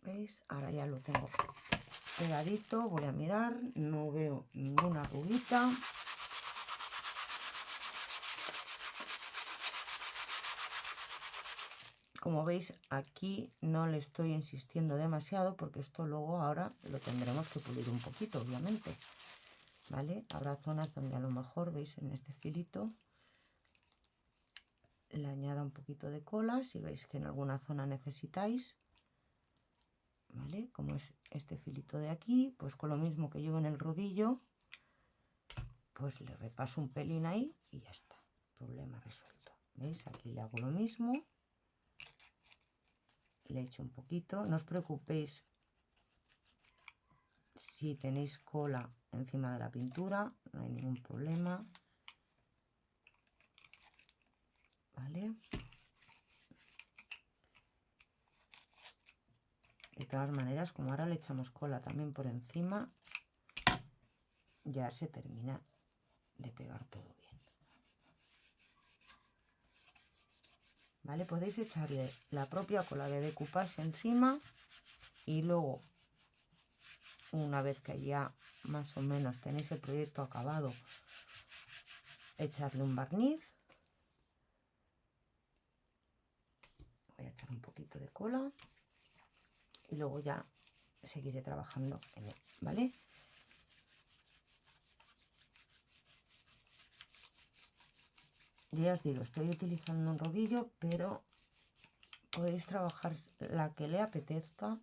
¿Veis? Ahora ya lo tengo pegadito, voy a mirar, no veo ninguna arruguita. Como veis, aquí no le estoy insistiendo demasiado porque esto luego ahora lo tendremos que pulir un poquito, obviamente. ¿Vale? Habrá zonas donde a lo mejor, veis, en este filito le añada un poquito de cola, si veis que en alguna zona necesitáis. ¿Vale? Como es este filito de aquí, pues con lo mismo que llevo en el rodillo, pues le repaso un pelín ahí y ya está, problema resuelto. ¿Veis? Aquí le hago lo mismo, le echo un poquito, no os preocupéis si tenéis cola encima de la pintura, no hay ningún problema. ¿Vale? De todas maneras, como ahora le echamos cola también por encima, ya se termina de pegar todo bien. ¿Vale? Podéis echarle la propia cola de decoupage encima y luego, una vez que ya más o menos tenéis el proyecto acabado, echarle un barniz. Voy a echar un poquito de cola y luego ya seguiré trabajando en él, ¿vale? Ya os digo, estoy utilizando un rodillo, pero podéis trabajar la que le apetezca.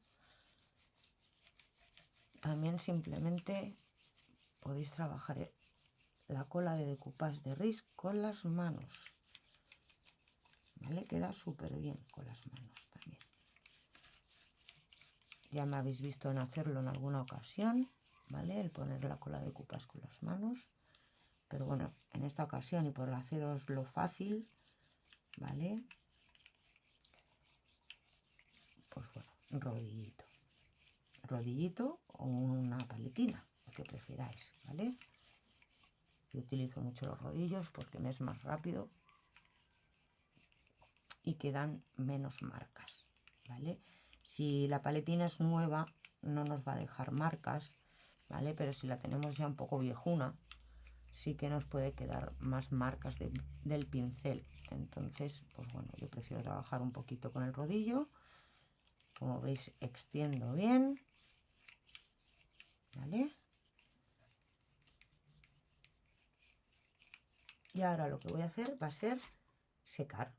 También simplemente podéis trabajar la cola de decoupage de Riz con las manos, ¿vale? Queda súper bien con las manos también. Ya me habéis visto en hacerlo en alguna ocasión, ¿vale? El poner la cola de decoupage con las manos. Pero bueno, en esta ocasión y por haceros lo fácil, ¿vale? Pues bueno, rodillito. Rodillito o una paletina, lo que prefiráis, ¿vale? Yo utilizo mucho los rodillos porque me es más rápido y quedan menos marcas, ¿vale? Si la paletina es nueva, no nos va a dejar marcas, ¿vale? Pero si la tenemos ya un poco viejuna, sí que nos puede quedar más marcas del pincel. Entonces, pues bueno, yo prefiero trabajar un poquito con el rodillo. Como veis, extiendo bien, ¿vale? Y ahora lo que voy a hacer va a ser secar,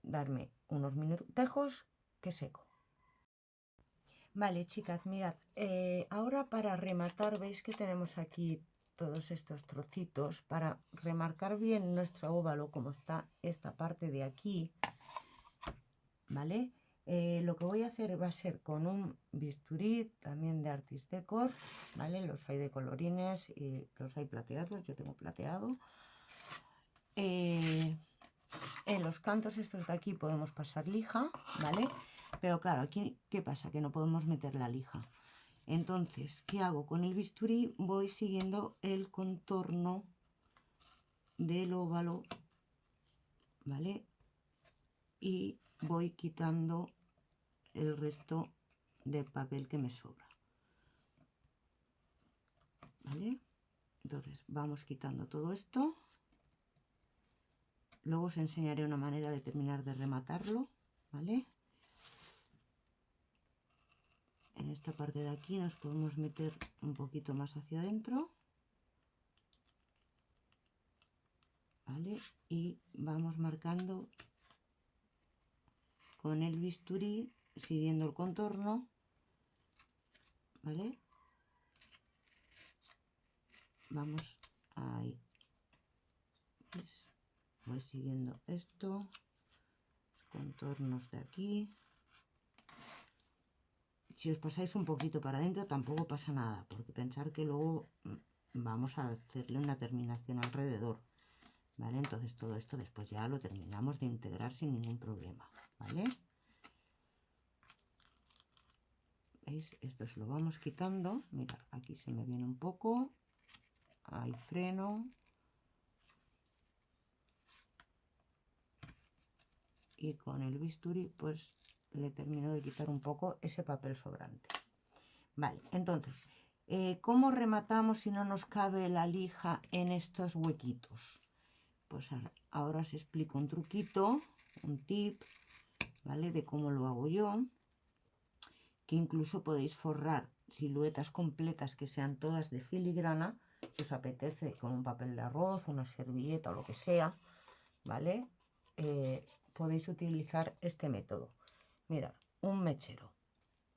darme unos minutejos que seco. Vale, chicas, mirad, ahora para rematar, veis que tenemos aquí todos estos trocitos. Para remarcar bien nuestro óvalo, como está esta parte de aquí, ¿vale? Lo que voy a hacer va a ser con un bisturí también de Artis Decor, ¿vale? Los hay de colorines y los hay plateados, yo tengo plateado. En los cantos estos de aquí podemos pasar lija, ¿vale? Pero claro, aquí, ¿qué pasa? Que no podemos meter la lija. Entonces, ¿qué hago? Con el bisturí voy siguiendo el contorno del óvalo, ¿vale? Y voy quitando el resto de papel que me sobra, ¿vale? Entonces, vamos quitando todo esto. Luego os enseñaré una manera de terminar de rematarlo, ¿vale? En esta parte de aquí nos podemos meter un poquito más hacia adentro, ¿vale? Y vamos marcando con el bisturí, siguiendo el contorno, ¿vale? Vamos ahí. ¿Ves? Voy siguiendo esto, los contornos de aquí. Si os pasáis un poquito para adentro tampoco pasa nada, porque pensar que luego vamos a hacerle una terminación alrededor, ¿vale? Entonces todo esto después ya lo terminamos de integrar sin ningún problema, ¿vale? ¿Veis? Esto se lo vamos quitando. Mirad, aquí se me viene un poco, ahí freno. Y con el bisturí pues le termino de quitar un poco ese papel sobrante. Vale, entonces, ¿cómo rematamos si no nos cabe la lija en estos huequitos? Pues ahora os explico un truquito, un tip, ¿vale? De cómo lo hago yo, que incluso podéis forrar siluetas completas que sean todas de filigrana, si os apetece, con un papel de arroz, una servilleta o lo que sea, ¿vale? Podéis utilizar este método. Mirad, un mechero,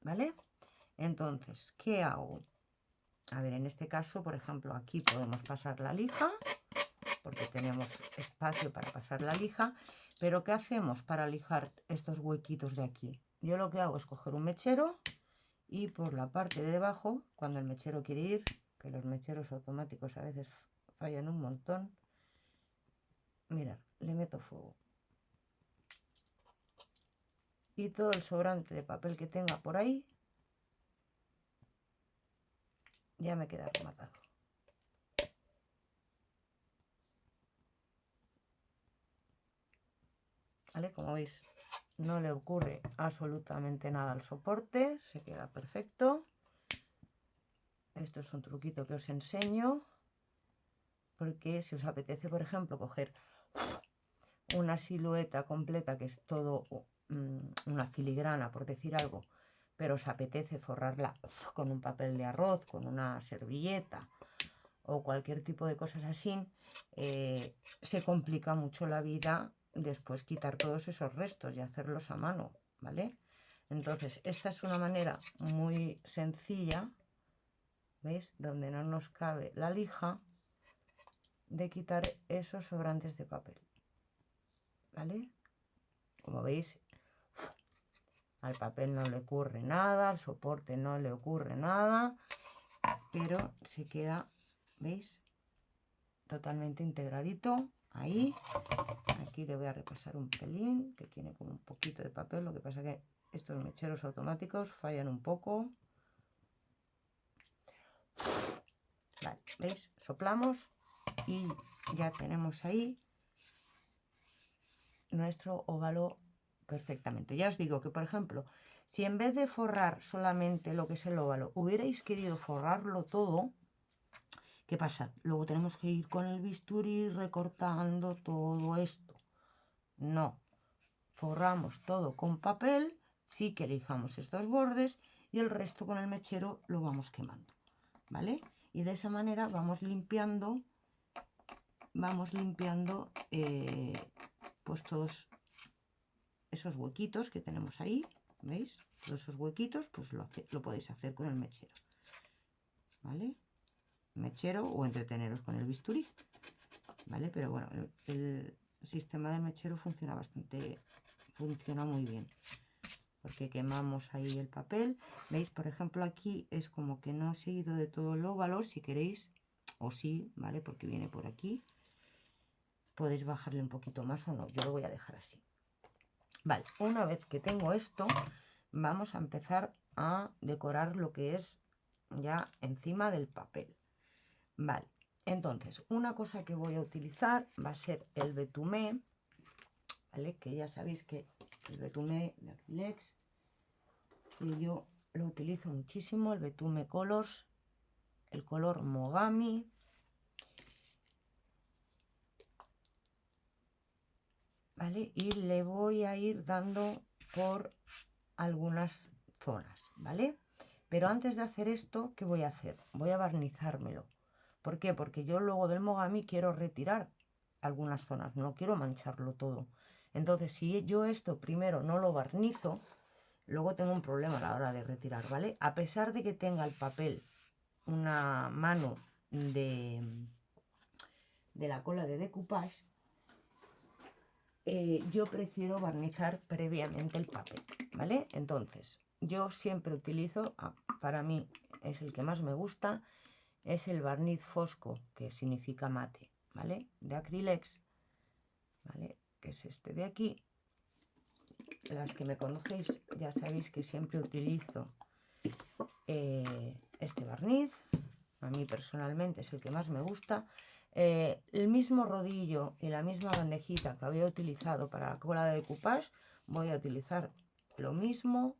¿vale? Entonces, ¿qué hago? A ver, en este caso, por ejemplo, aquí podemos pasar la lija, porque tenemos espacio para pasar la lija, pero ¿qué hacemos para lijar estos huequitos de aquí? Yo lo que hago es coger un mechero y por la parte de debajo, cuando el mechero quiere ir, que los mecheros automáticos a veces fallan un montón, mirad, le meto fuego. Y todo el sobrante de papel que tenga por ahí, ya me queda rematado. ¿Vale? Como veis, no le ocurre absolutamente nada al soporte, se queda perfecto. Esto es un truquito que os enseño, porque si os apetece, por ejemplo, coger una silueta completa que es todo una filigrana, por decir algo, pero os apetece forrarla con un papel de arroz, con una servilleta o cualquier tipo de cosas así, se complica mucho la vida después quitar todos esos restos y hacerlos a mano, ¿vale? Entonces, esta es una manera muy sencilla, ¿veis? Donde no nos cabe la lija, de quitar esos sobrantes de papel, ¿vale? Como veis, al papel no le ocurre nada, al soporte no le ocurre nada, pero se queda, ¿veis? Totalmente integradito ahí. Aquí le voy a repasar un pelín, que tiene como un poquito de papel, lo que pasa que estos mecheros automáticos fallan un poco. Vale, ¿veis? Soplamos y ya tenemos ahí nuestro óvalo perfectamente. Ya os digo que, por ejemplo, si en vez de forrar solamente lo que es el óvalo, hubierais querido forrarlo todo, ¿qué pasa? Luego tenemos que ir con el bisturí recortando todo esto. No, forramos todo con papel, sí que lijamos estos bordes y el resto con el mechero lo vamos quemando, ¿vale? Y de esa manera vamos limpiando pues todos esos huequitos que tenemos ahí, ¿veis? Todos esos huequitos pues lo podéis hacer con el mechero, ¿vale? Mechero o entreteneros con el bisturí, ¿vale? Pero bueno, el sistema del mechero funciona muy bien, porque quemamos ahí el papel. ¿Veis? Por ejemplo, aquí es como que no he seguido de todo el óvalo. Si queréis, o sí, ¿vale? Porque viene por aquí, podéis bajarle un poquito más o no. Yo lo voy a dejar así. Vale, una vez que tengo esto, vamos a empezar a decorar lo que es ya encima del papel. Vale, entonces, una cosa que voy a utilizar va a ser el betumé, ¿vale? Que ya sabéis que el betumé de Acrylex, que yo lo utilizo muchísimo, el betume Colors, el color Mogami. ¿Vale? Y le voy a ir dando por algunas zonas, ¿vale? Pero antes de hacer esto, ¿qué voy a hacer? Voy a barnizármelo. ¿Por qué? Porque yo luego del Mogami quiero retirar algunas zonas, no quiero mancharlo todo. Entonces, si yo esto primero no lo barnizo, luego tengo un problema a la hora de retirar, ¿vale? A pesar de que tenga el papel una mano de la cola de decoupage, yo prefiero barnizar previamente el papel, ¿vale? Entonces, yo siempre utilizo, para mí es el que más me gusta, es el barniz fosco, que significa mate, ¿vale? De Acrylex, ¿vale? Que es este de aquí. Las que me conocéis ya sabéis que siempre utilizo este barniz. A mí personalmente es el que más me gusta. El mismo rodillo y la misma bandejita que había utilizado para la cola de decoupage, voy a utilizar lo mismo,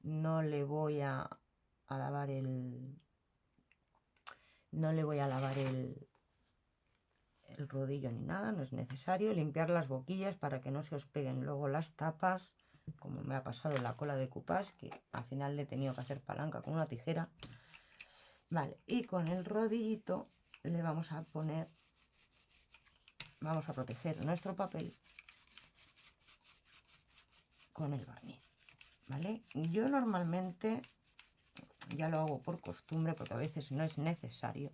no le voy a lavar el rodillo ni nada, no es necesario. Limpiar las boquillas para que no se os peguen luego las tapas, como me ha pasado en la cola de Coupage, que al final le he tenido que hacer palanca con una tijera. Vale, y con el rodillito le vamos a proteger nuestro papel con el barniz, ¿vale? Yo normalmente, ya lo hago por costumbre porque a veces no es necesario,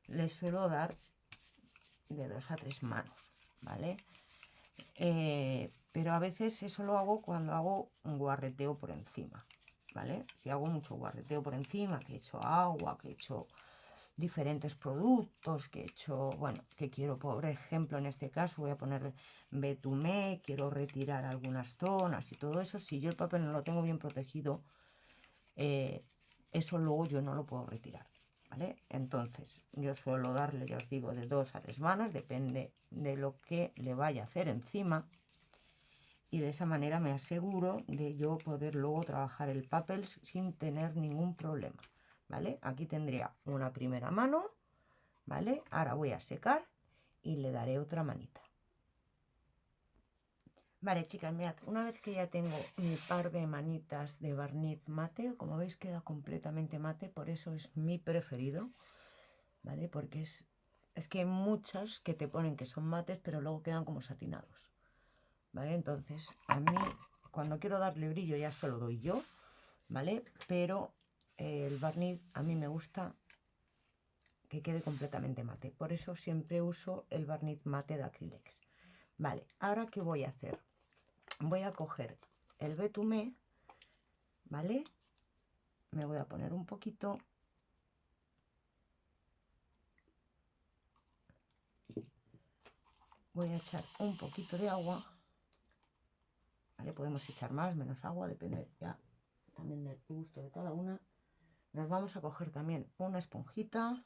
le suelo dar de 2 a 3 manos, ¿vale? Pero a veces eso lo hago cuando hago un guarreteo por encima, ¿vale? Si hago mucho guarreteo por encima, que he hecho agua, que he hecho diferentes productos, que he hecho, bueno, que quiero, por ejemplo, en este caso voy a poner betumé, quiero retirar algunas zonas y todo eso, si yo el papel no lo tengo bien protegido, eso luego yo no lo puedo retirar, ¿vale? Entonces yo suelo darle, ya os digo, de 2 a 3 manos, depende de lo que le vaya a hacer encima, y de esa manera me aseguro de yo poder luego trabajar el papel sin tener ningún problema, ¿vale? Aquí tendría una primera mano, ¿vale? Ahora voy a secar y le daré otra manita. Vale, chicas, mirad, una vez que ya tengo mi par de manitas de barniz mate, como veis queda completamente mate, por eso es mi preferido, ¿vale? Porque es que hay muchas que te ponen que son mates, pero luego quedan como satinados, ¿vale? Entonces, a mí, cuando quiero darle brillo ya se lo doy yo, ¿vale? Pero el barniz a mí me gusta que quede completamente mate, por eso siempre uso el barniz mate de Acrylex. Vale, ahora ¿qué voy a hacer? Voy a coger el betumé, ¿vale? Me voy a poner un poquito. Voy a echar un poquito de agua, ¿vale? Podemos echar más, menos agua, depende ya también del gusto de cada una. Nos vamos a coger también una esponjita,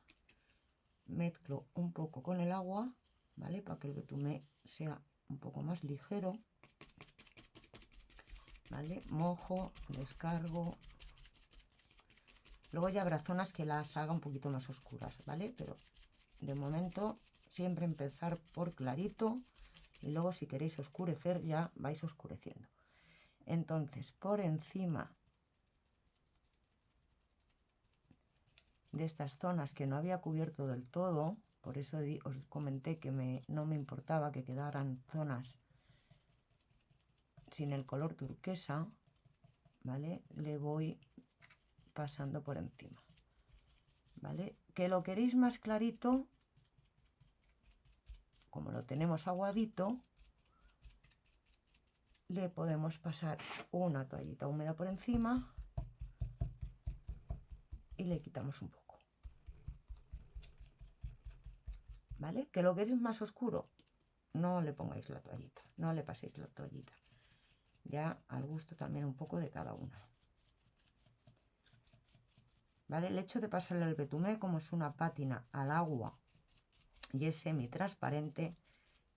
mezclo un poco con el agua, ¿vale? Para que el betumé sea un poco más ligero, ¿vale? Mojo, descargo. Luego ya habrá zonas que las haga un poquito más oscuras, ¿vale? Pero de momento siempre empezar por clarito y luego si queréis oscurecer ya vais oscureciendo. Entonces por encima de estas zonas que no había cubierto del todo, por eso os comenté que no me importaba que quedaran zonas sin el color turquesa, ¿vale? Le voy pasando por encima, ¿vale? Que lo queréis más clarito, como lo tenemos aguadito, le podemos pasar una toallita húmeda por encima y le quitamos un poco, ¿vale? Que lo queréis más oscuro, no le pongáis la toallita, no le paséis la toallita, ya al gusto también un poco de cada una, ¿vale? El hecho de pasarle el betumé, como es una pátina al agua y es semi transparente,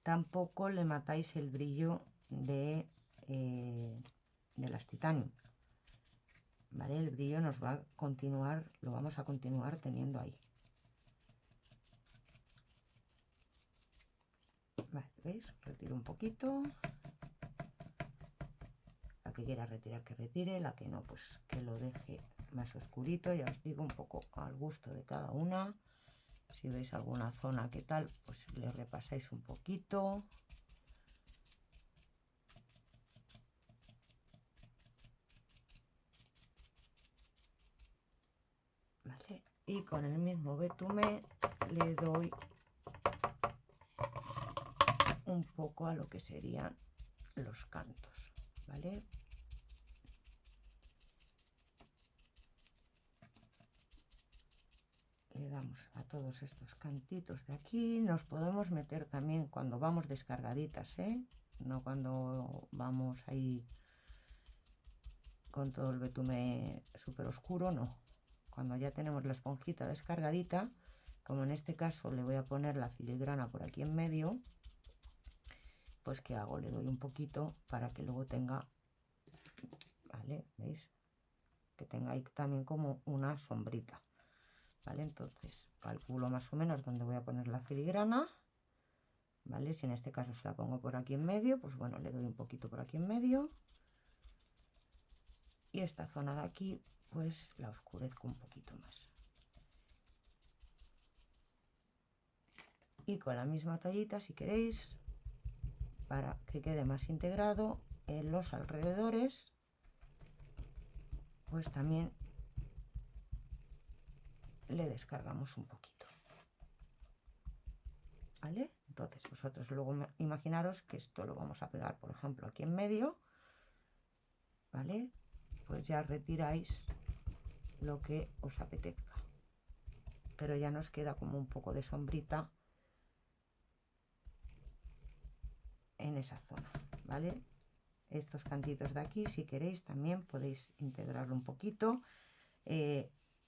tampoco le matáis el brillo de las Titanium, ¿vale? El brillo nos va a continuar, lo vamos a continuar teniendo ahí. Vale, ¿veis? Retiro un poquito. La que quiera retirar que retire, la que no pues que lo deje más oscurito, ya os digo, un poco al gusto de cada una. Si veis alguna zona que tal, pues le repasáis un poquito. Vale, y con el mismo betumé le doy un poco a lo que serían los cantos, ¿vale? Le damos a todos estos cantitos de aquí. Nos podemos meter también cuando vamos descargaditas, ¿eh? No cuando vamos ahí con todo el betume súper oscuro, no. Cuando ya tenemos la esponjita descargadita, como en este caso le voy a poner la filigrana por aquí en medio, pues ¿qué hago? Le doy un poquito para que luego tenga ¿vale? ¿Veis? Que tenga ahí también como una sombrita, ¿vale? Entonces calculo más o menos dónde voy a poner la filigrana, ¿vale? Si en este caso se la pongo por aquí en medio, pues bueno, le doy un poquito por aquí en medio. Y esta zona de aquí, pues la oscurezco un poquito más. Y con la misma tallita, si queréis, para que quede más integrado en los alrededores, pues también le descargamos un poquito, ¿vale? Entonces vosotros luego imaginaros que esto lo vamos a pegar, por ejemplo, aquí en medio, ¿vale? Pues ya retiráis lo que os apetezca, pero ya nos queda como un poco de sombrita en esa zona, ¿vale? Estos cantitos de aquí, si queréis, también podéis integrarlo un poquito.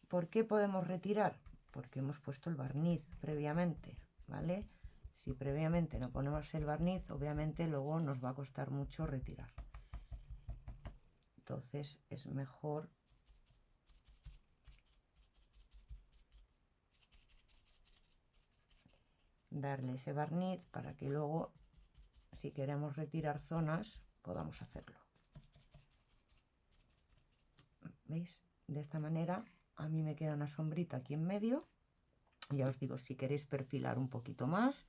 ¿Por qué podemos retirar? Porque hemos puesto el barniz previamente, ¿vale? Si previamente no ponemos el barniz, obviamente luego nos va a costar mucho retirar. Entonces es mejor darle ese barniz para que luego, si queremos retirar zonas, podamos hacerlo. ¿Veis? De esta manera a mí me queda una sombrita aquí en medio. Ya os digo, si queréis perfilar un poquito más,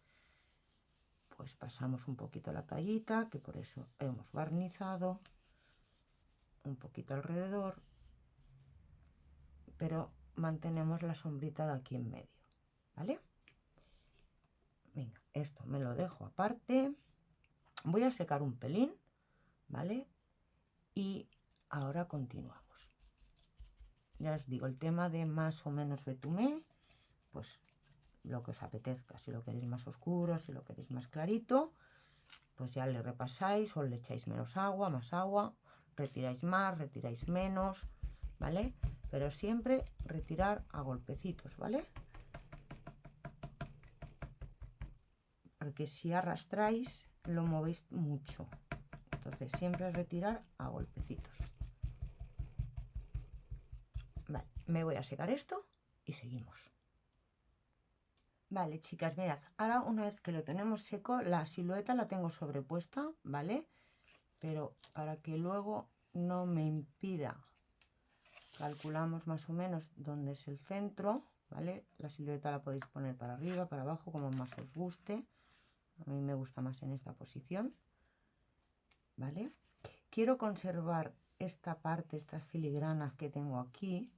pues pasamos un poquito la tallita, que por eso hemos barnizado un poquito alrededor, pero mantenemos la sombrita de aquí en medio, ¿vale? Venga, esto me lo dejo aparte. Voy a secar un pelín, ¿vale? Y ahora continuamos. Ya os digo, el tema de más o menos betumé, pues lo que os apetezca. Si lo queréis más oscuro, si lo queréis más clarito, pues ya le repasáis o le echáis menos agua, más agua, retiráis más, retiráis menos, ¿vale? Pero siempre retirar a golpecitos, ¿vale? Porque si arrastráis lo movéis mucho, entonces siempre retirar a golpecitos. Vale, me voy a secar esto y seguimos. Vale, chicas, mirad, ahora una vez que lo tenemos seco, la silueta la tengo sobrepuesta, ¿vale? Pero para que luego no me impida, calculamos más o menos dónde es el centro, ¿vale? La silueta la podéis poner para arriba, para abajo, como más os guste. A mí me gusta más en esta posición, ¿vale? Quiero conservar esta parte, estas filigranas que tengo aquí,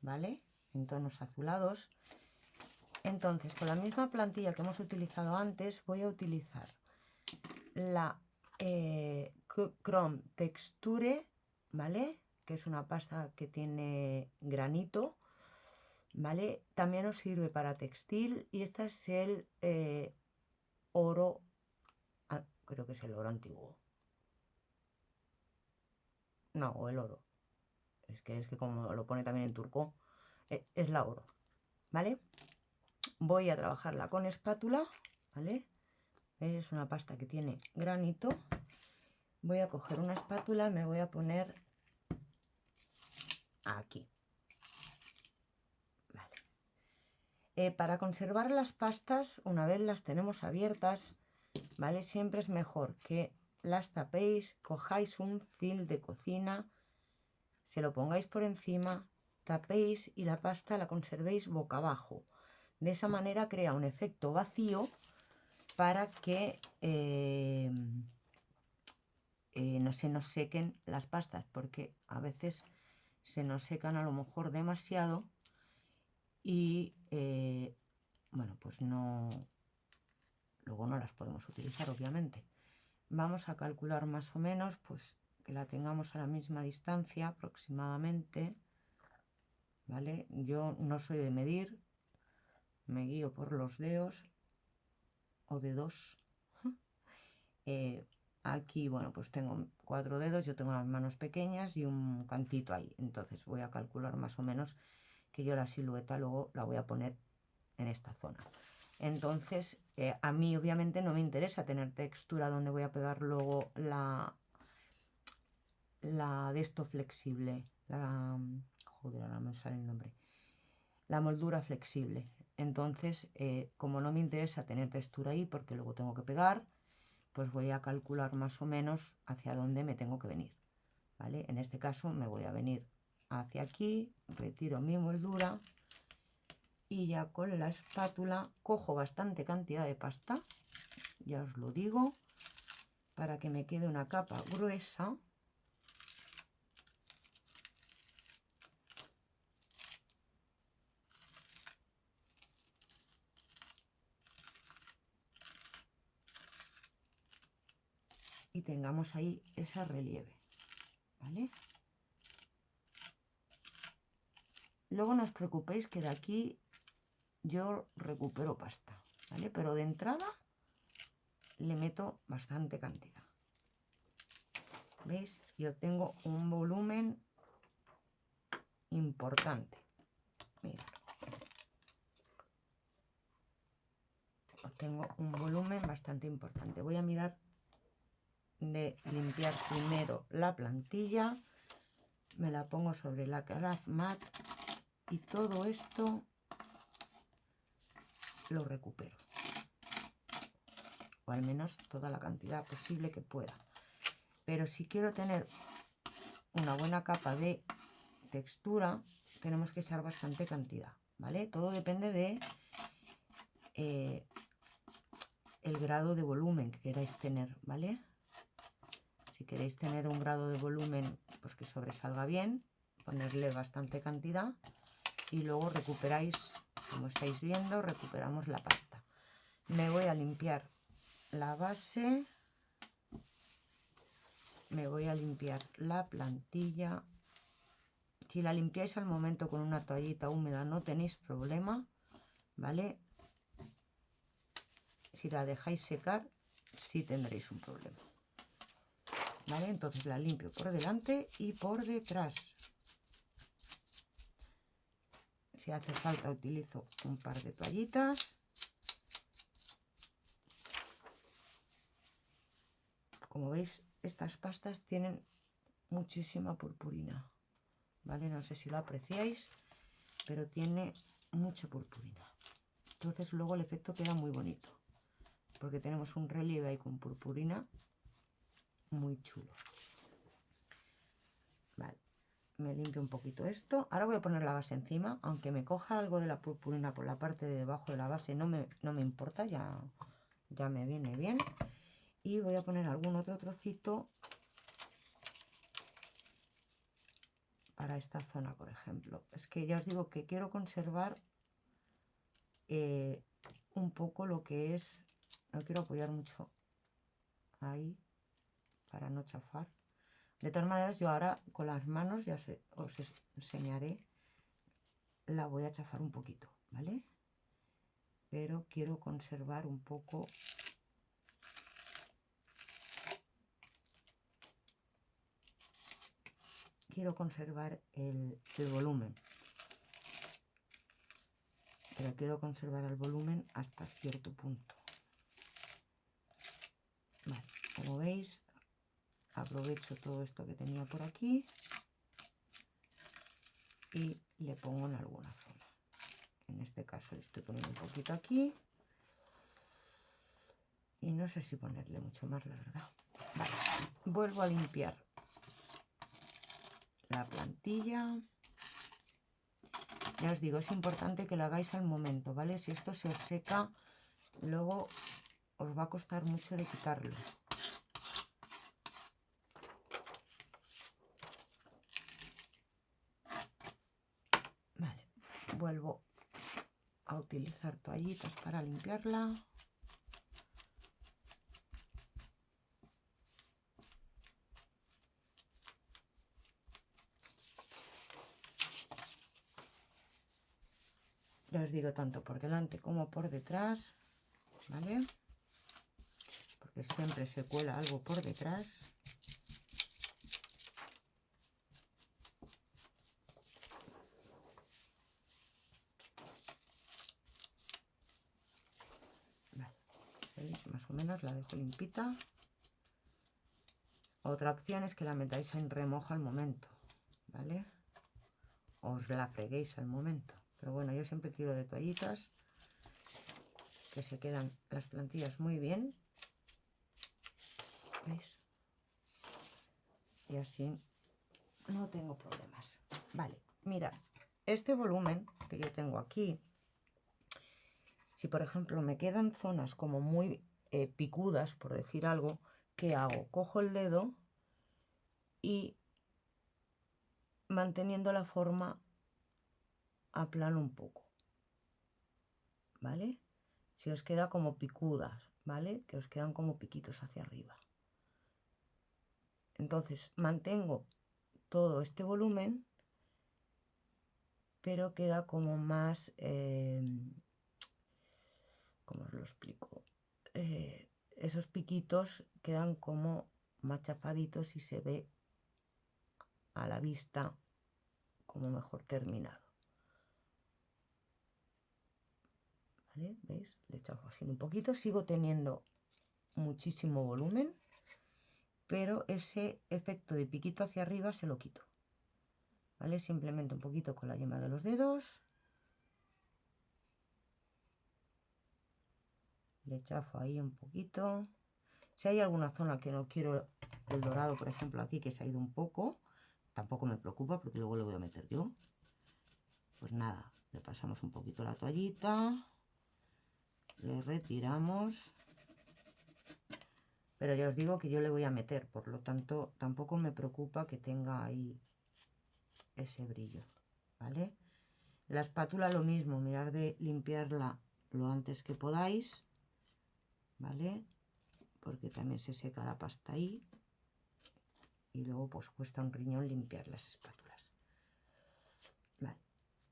¿vale? En tonos azulados. Entonces, con la misma plantilla que hemos utilizado antes, voy a utilizar la Chrome Texture, ¿vale? Que es una pasta que tiene granito, ¿vale? También os sirve para textil y este es el oro, creo que es el oro antiguo. No, o el oro. Es que como lo pone también en turco, es la oro, ¿vale? Voy a trabajarla con espátula, ¿vale? Es una pasta que tiene granito. Voy a coger una espátula y me voy a poner aquí. Vale. Para conservar las pastas, una vez las tenemos abiertas, ¿vale? Siempre es mejor que las tapéis, cojáis un fil de cocina, se lo pongáis por encima, tapéis y la pasta la conservéis boca abajo. De esa manera crea un efecto vacío para que no se nos sequen las pastas, porque a veces se nos secan a lo mejor demasiado y bueno, pues no, luego no las podemos utilizar, obviamente. Vamos a calcular más o menos, pues que la tengamos a la misma distancia aproximadamente, ¿vale? Yo no soy de medir, me guío por los dedos o dedos. Aquí, bueno, pues tengo 4 dedos, yo tengo las manos pequeñas y un cantito ahí. Entonces voy a calcular más o menos que yo la silueta luego la voy a poner en esta zona. Entonces, a mí obviamente no me interesa tener textura donde voy a pegar luego la de esto flexible, joder, ahora me sale el nombre, la moldura flexible. Entonces, como no me interesa tener textura ahí porque luego tengo que pegar, pues voy a calcular más o menos hacia dónde me tengo que venir, ¿vale? En este caso me voy a venir hacia aquí, retiro mi moldura y ya con la espátula cojo bastante cantidad de pasta, ya os lo digo, para que me quede una capa gruesa. Y tengamos ahí ese relieve, ¿vale? Luego no os preocupéis que de aquí yo recupero pasta, ¿vale? Pero de entrada le meto bastante cantidad. ¿Veis? Y obtengo un volumen importante. Mira. Obtengo un volumen bastante importante. Voy a mirar de limpiar primero la plantilla. Me la pongo sobre la craft mat y todo esto lo recupero. O al menos toda la cantidad posible que pueda. Pero si quiero tener una buena capa de textura, tenemos que echar bastante cantidad, ¿vale? Todo depende de el grado de volumen que queráis tener, ¿vale? Si queréis tener un grado de volumen pues que sobresalga bien, ponerle bastante cantidad y luego recuperáis, como estáis viendo, recuperamos la pasta. Me voy a limpiar la base, me voy a limpiar la plantilla. Si la limpiáis al momento con una toallita húmeda no tenéis problema, ¿vale? Si la dejáis secar, sí tendréis un problema, ¿vale? Entonces la limpio por delante y por detrás. Si hace falta utilizo un par de toallitas. Como veis, estas pastas tienen muchísima purpurina, ¿vale? No sé si lo apreciáis, pero tiene mucha purpurina. Entonces luego el efecto queda muy bonito, porque tenemos un relieve ahí con purpurina muy chulo. Vale, me limpio un poquito esto. Ahora voy a poner la base encima, aunque me coja algo de la purpurina por la parte de debajo de la base, no me importa, ya me viene bien. Y voy a poner algún otro trocito para esta zona, por ejemplo. Es que ya os digo que quiero conservar un poco lo que es, no quiero apoyar mucho ahí para no chafar. De todas maneras, yo ahora con las manos ya os enseñaré, la voy a chafar un poquito, ¿vale? Pero quiero conservar un poco el volumen, pero quiero conservar el volumen hasta cierto punto. Vale, como veis, aprovecho todo esto que tenía por aquí y le pongo en alguna zona. En este caso le estoy poniendo un poquito aquí y no sé si ponerle mucho más, la verdad. Vale, vuelvo a limpiar la plantilla. Ya os digo, es importante que lo hagáis al momento, ¿vale? Si esto se os seca, luego os va a costar mucho de quitarlo. Vale, vuelvo a utilizar toallitas para limpiarla. Ya os digo, tanto por delante como por detrás, ¿vale? Porque siempre se cuela algo por detrás. Vale, ¿veis? Más o menos la dejo limpita. Otra opción es que la metáis en remojo al momento, ¿vale? Os la freguéis al momento. Pero bueno, yo siempre tiro de toallitas, que se quedan las plantillas muy bien. ¿Veis? Y así no tengo problemas. Vale, mira, este volumen que yo tengo aquí, si por ejemplo me quedan zonas como muy picudas, por decir algo, ¿qué hago? Cojo el dedo y manteniendo la forma aplano un poco, ¿vale? Si os queda como picudas, ¿vale? Que os quedan como piquitos hacia arriba. Entonces mantengo todo este volumen, pero queda como más, ¿cómo os lo explico? Esos piquitos quedan como más chafaditos y se ve a la vista como mejor terminado. ¿Vale? ¿Veis? Le he echado así un poquito, sigo teniendo muchísimo volumen, pero ese efecto de piquito hacia arriba se lo quito. ¿Vale? Simplemente un poquito con la yema de los dedos. Le chafo ahí un poquito. Si hay alguna zona que no quiero el dorado, por ejemplo aquí que se ha ido un poco, tampoco me preocupa porque luego le voy a meter yo. Pues nada, le pasamos un poquito la toallita, le retiramos. Pero ya os digo que yo le voy a meter, por lo tanto tampoco me preocupa que tenga ahí ese brillo, ¿vale? La espátula lo mismo, mirar de limpiarla lo antes que podáis, ¿vale? Porque también se seca la pasta ahí y luego pues cuesta un riñón limpiar las espátulas. Vale,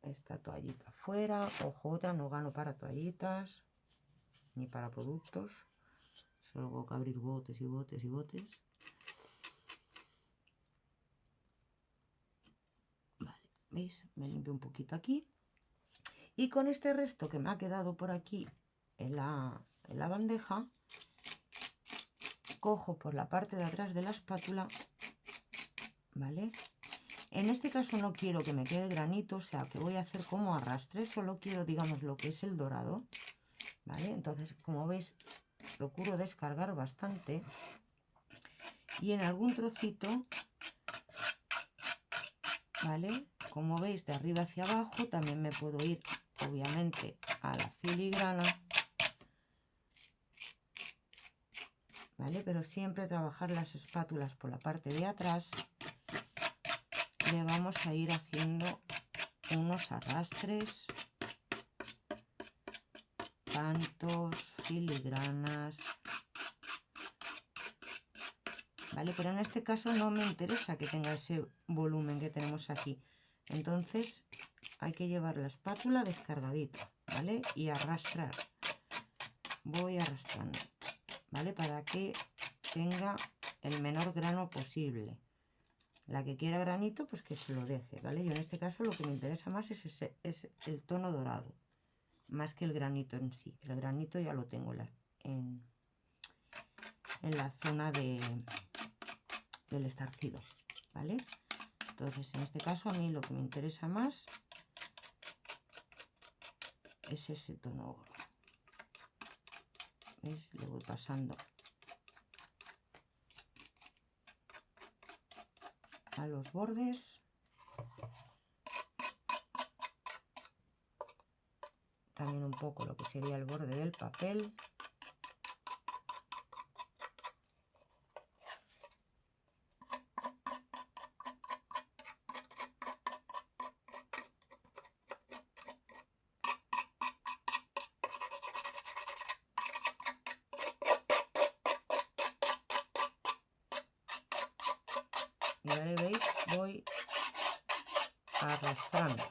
esta toallita fuera, ojo otra, no gano para toallitas ni para productos, solo tengo que abrir botes y botes y botes. Vale, ¿veis? Me limpio un poquito aquí. Y con este resto que me ha quedado por aquí en la bandeja, cojo por la parte de atrás de la espátula, ¿vale? En este caso no quiero que me quede granito, o sea que voy a hacer como arrastre, solo quiero, digamos, lo que es el dorado, ¿vale? Entonces, como veis, procuro descargar bastante y en algún trocito, ¿vale? Como veis, de arriba hacia abajo, también me puedo ir, obviamente, a la filigrana, ¿vale? Pero siempre trabajar las espátulas por la parte de atrás. Le vamos a ir haciendo unos arrastres, cantos, filigranas, ¿vale? Pero en este caso no me interesa que tenga ese volumen que tenemos aquí. Entonces hay que llevar la espátula descargadita, ¿vale? Y arrastrar. Voy arrastrando, ¿vale? Para que tenga el menor grano posible. La que quiera granito, pues que se lo deje, ¿vale? Yo en este caso lo que me interesa más es el tono dorado, más que el granito en sí. El granito ya lo tengo en la zona del estarcido, ¿vale? Entonces, en este caso a mí lo que me interesa más es ese tono oro. ¿Veis? Le voy pasando a los bordes. También un poco lo que sería el borde del papel. Y ahora veis, voy arrastrando.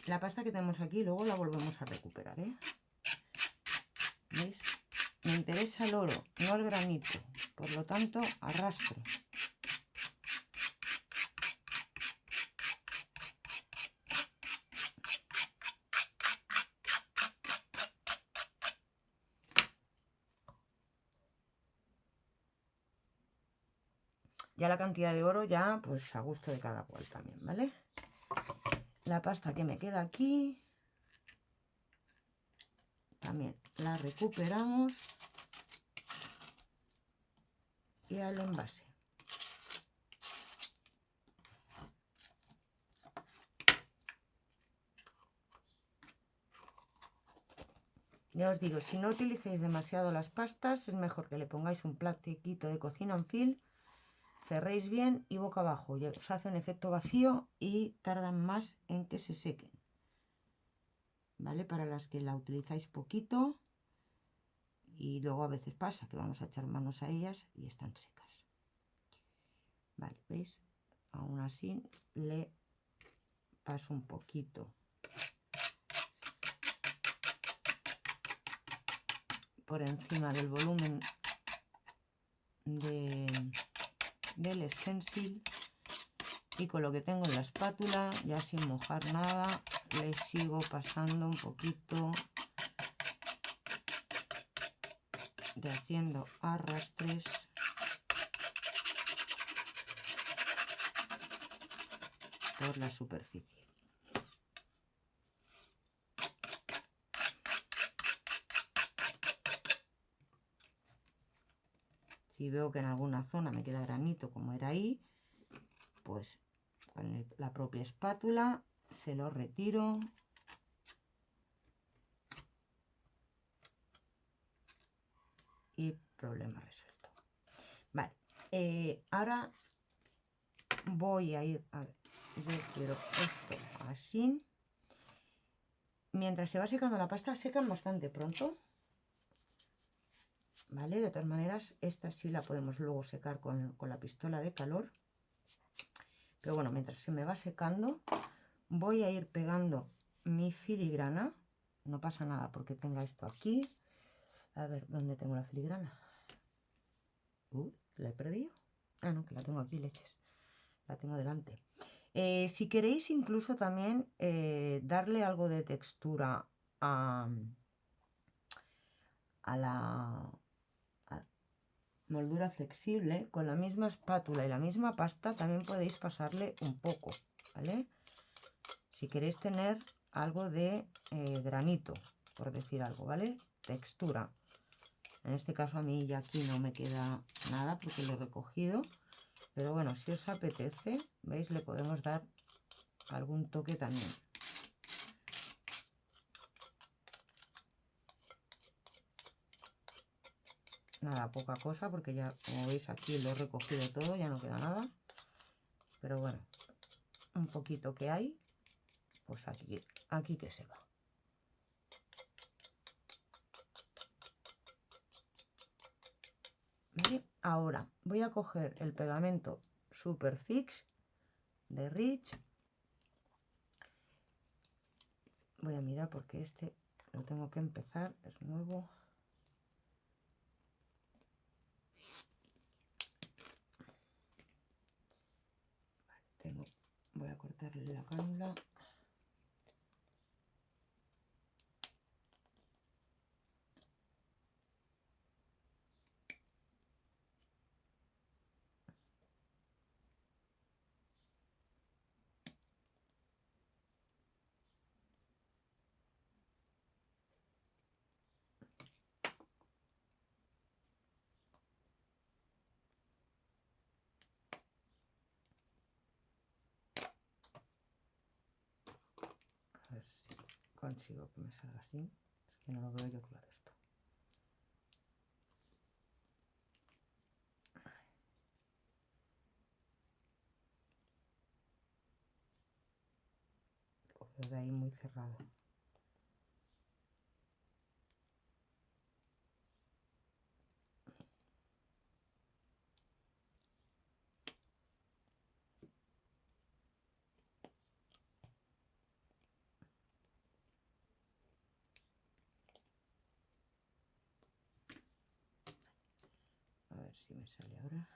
La pasta que tenemos aquí luego la volvemos a recuperar, ¿eh? ¿Veis? Me interesa el oro, no el granito. Por lo tanto, arrastro. Ya la cantidad de oro ya pues a gusto de cada cual también, ¿vale? La pasta que me queda aquí también la recuperamos y al envase. Ya os digo, si no utilicéis demasiado las pastas, es mejor que le pongáis un platiquito de cocina en film, cerréis bien y boca abajo. Ya os hace un efecto vacío y tardan más en que se sequen. ¿Vale? Para las que la utilizáis poquito y luego a veces pasa que vamos a echar manos a ellas y están secas. Vale, ¿veis? Aún así le paso un poquito por encima del volumen del stencil y con lo que tengo en la espátula, ya sin mojar nada, le sigo pasando un poquito de haciendo arrastres por la superficie. Si veo que en alguna zona me queda granito como era ahí, pues con la propia espátula se lo retiro y problema resuelto. Vale, ahora voy a ir a ver, yo quiero esto así. Mientras se va secando la pasta, secan bastante pronto. ¿Vale? De todas maneras, esta sí la podemos luego secar con la pistola de calor. Pero bueno, mientras se me va secando, voy a ir pegando mi filigrana. No pasa nada porque tenga esto aquí. A ver, ¿dónde tengo la filigrana? ¿La he perdido? Ah, no, que la tengo aquí, leches. La tengo delante. Si queréis incluso también darle algo de textura a la moldura flexible, con la misma espátula y la misma pasta también podéis pasarle un poco, ¿vale? Si queréis tener algo de granito, por decir algo, ¿vale? Textura. En este caso a mí ya aquí no me queda nada porque lo he recogido, pero bueno, si os apetece, ¿veis? Le podemos dar algún toque también. Nada, poca cosa porque ya, como veis, aquí lo he recogido todo, ya no queda nada. Pero bueno, un poquito que hay, pues aquí que se va. ¿Vale? Ahora voy a coger el pegamento Superfix de Rich. Voy a mirar porque este lo tengo que empezar, es nuevo. Voy a cortarle la cánula. A ver si consigo que me salga así. Es que no lo veo yo claro esto. Lo veo de ahí muy cerrado. A ver si me sale ahora.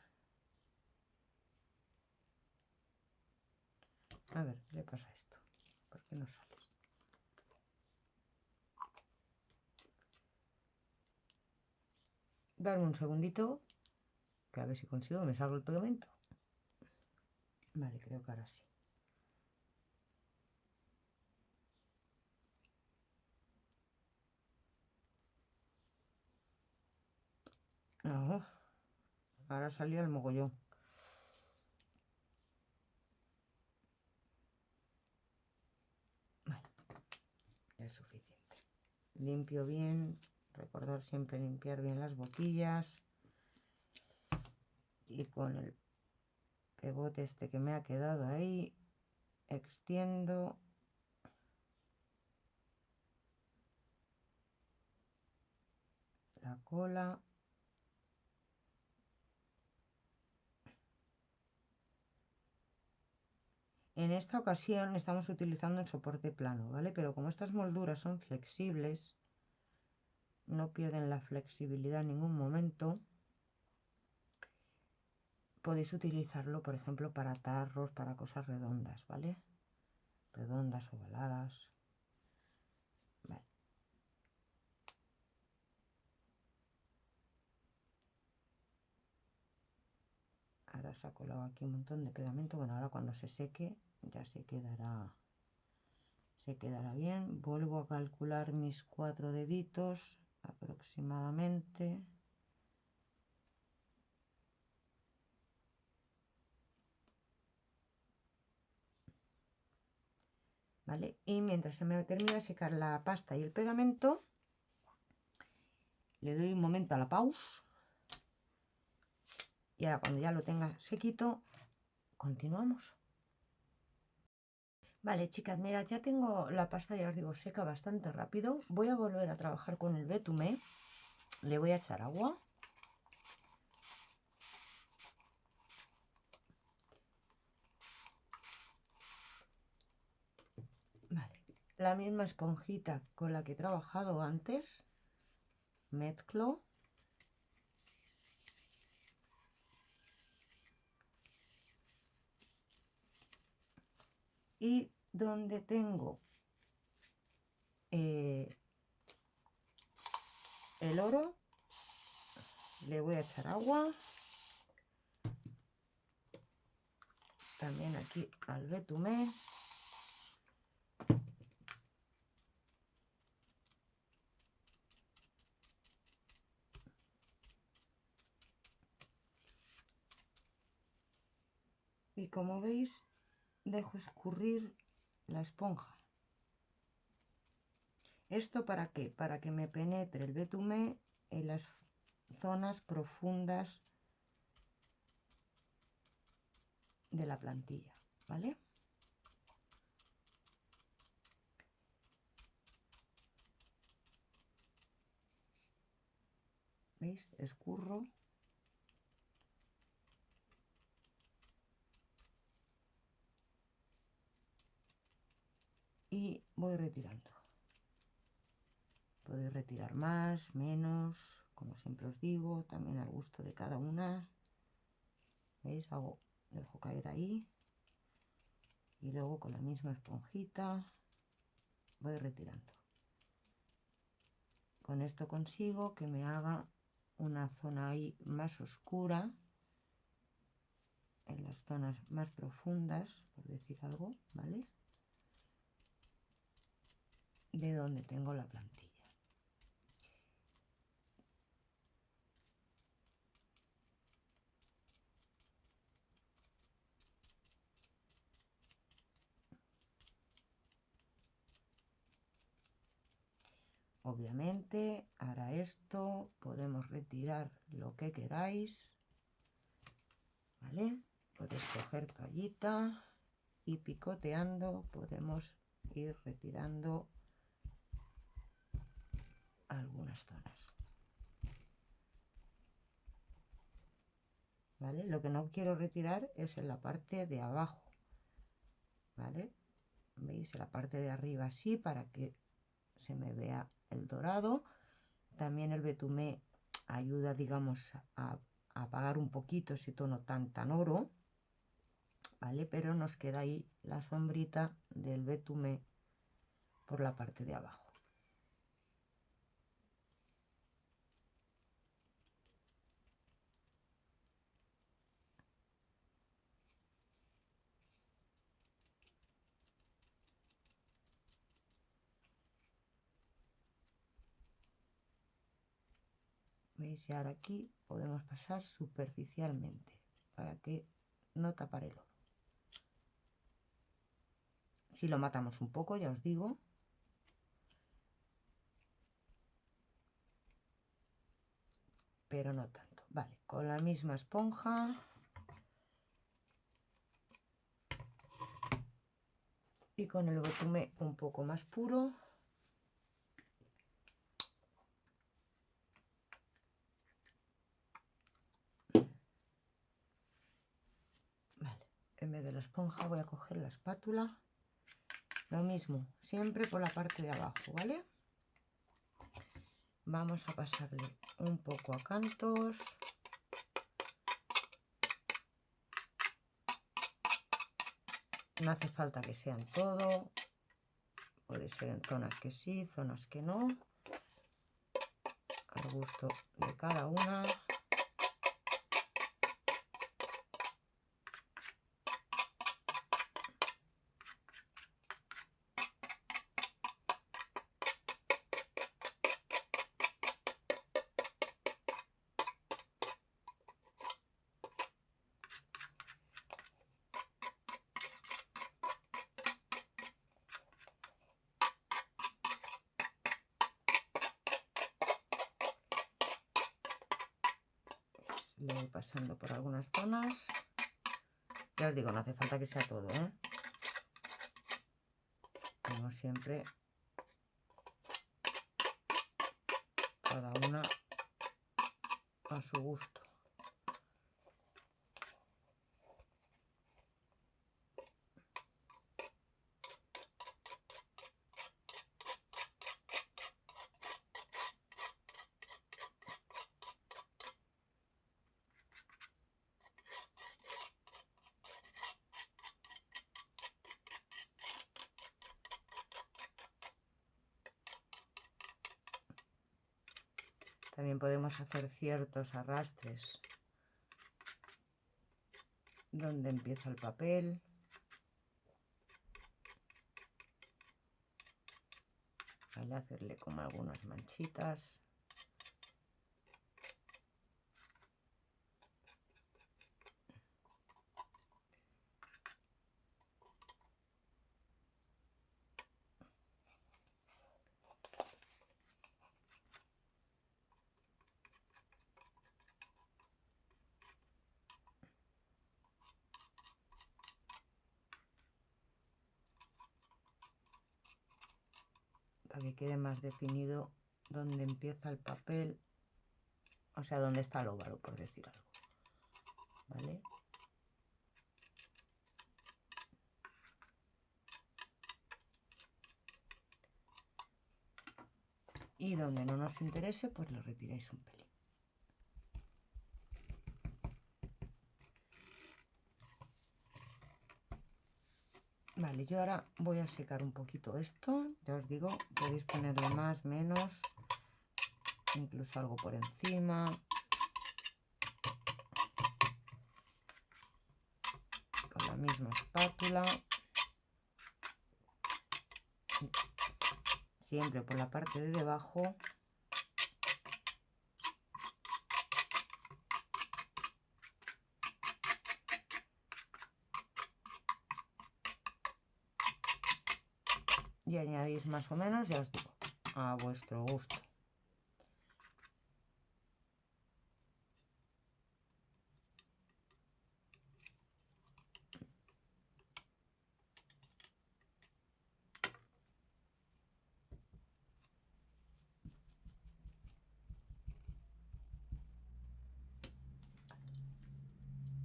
A ver, ¿qué le pasa a esto? ¿Por qué no sale? Darme un segundito, que a ver si consigo que me salga el pegamento. Vale, creo que ahora sí. Oh, ahora salió el mogollón. Vale, es suficiente. Limpio bien, recordar siempre limpiar bien las boquillas. Y con el pegote este que me ha quedado ahí, extiendo la cola. En esta ocasión estamos utilizando el soporte plano, ¿vale? Pero como estas molduras son flexibles, no pierden la flexibilidad en ningún momento. Podéis utilizarlo, por ejemplo, para tarros, para cosas redondas, ¿vale? Redondas, ovaladas. Vale. Ahora se ha colado aquí un montón de pegamento. Bueno, ahora cuando se seque ya se quedará bien. Vuelvo a calcular mis 4 deditos aproximadamente. ¿Vale? Y mientras se me termina de secar la pasta y el pegamento, le doy un momento a la pause. Y ahora cuando ya lo tenga sequito, continuamos. Vale, chicas, mira, ya tengo la pasta, ya os digo, seca bastante rápido. Voy a volver a trabajar con el betumé. Le voy a echar agua. Vale, la misma esponjita con la que he trabajado antes. Mezclo. Y donde tengo el oro, le voy a echar agua. También aquí al betumé. Y como veis, dejo escurrir la esponja. ¿Esto para qué? Para que me penetre el betumé en las zonas profundas de la plantilla, ¿vale? ¿Veis? Escurro. Y voy retirando. Podéis retirar más, menos, como siempre os digo, también al gusto de cada una. ¿Veis? Dejo caer ahí. Y luego con la misma esponjita voy retirando. Con esto consigo que me haga una zona ahí más oscura, en las zonas más profundas, por decir algo, ¿vale? De donde tengo la plantilla. Obviamente, ahora esto podemos retirar lo que queráis, ¿vale? Podéis coger toallita y picoteando podemos ir retirando algunas zonas, ¿vale? Lo que no quiero retirar es en la parte de abajo, ¿vale? ¿Veis? En la parte de arriba sí, para que se me vea el dorado. También el betumé ayuda, digamos, a apagar un poquito ese tono tan oro, ¿vale? Pero nos queda ahí la sombrita del betumé por la parte de abajo. ¿Veis? Y ahora aquí podemos pasar superficialmente para que no tapar el oro. Si lo matamos un poco, ya os digo. Pero no tanto. Vale, con la misma esponja y con el betume un poco más puro. Vale, en vez de la esponja voy a coger la espátula. Lo mismo, siempre por la parte de abajo, ¿vale? Vamos a pasarle un poco a cantos. No hace falta que sean todo. Puede ser en zonas que sí, zonas que no. Al gusto de cada una. Le voy pasando por algunas zonas. Ya os digo, no hace falta que sea todo, ¿eh? Como siempre, cada una a su gusto. También podemos hacer ciertos arrastres donde empieza el papel. Al hacerle como algunas manchitas. Para que quede más definido donde empieza el papel, o sea, donde está el óvalo, por decir algo, ¿vale? Y donde no nos interese, pues lo retiráis un pelín. Vale, yo ahora voy a secar un poquito esto. Ya os digo, podéis ponerle más, menos, incluso algo por encima. Con la misma espátula. Siempre por la parte de debajo. Y añadís más o menos, ya os digo, a vuestro gusto.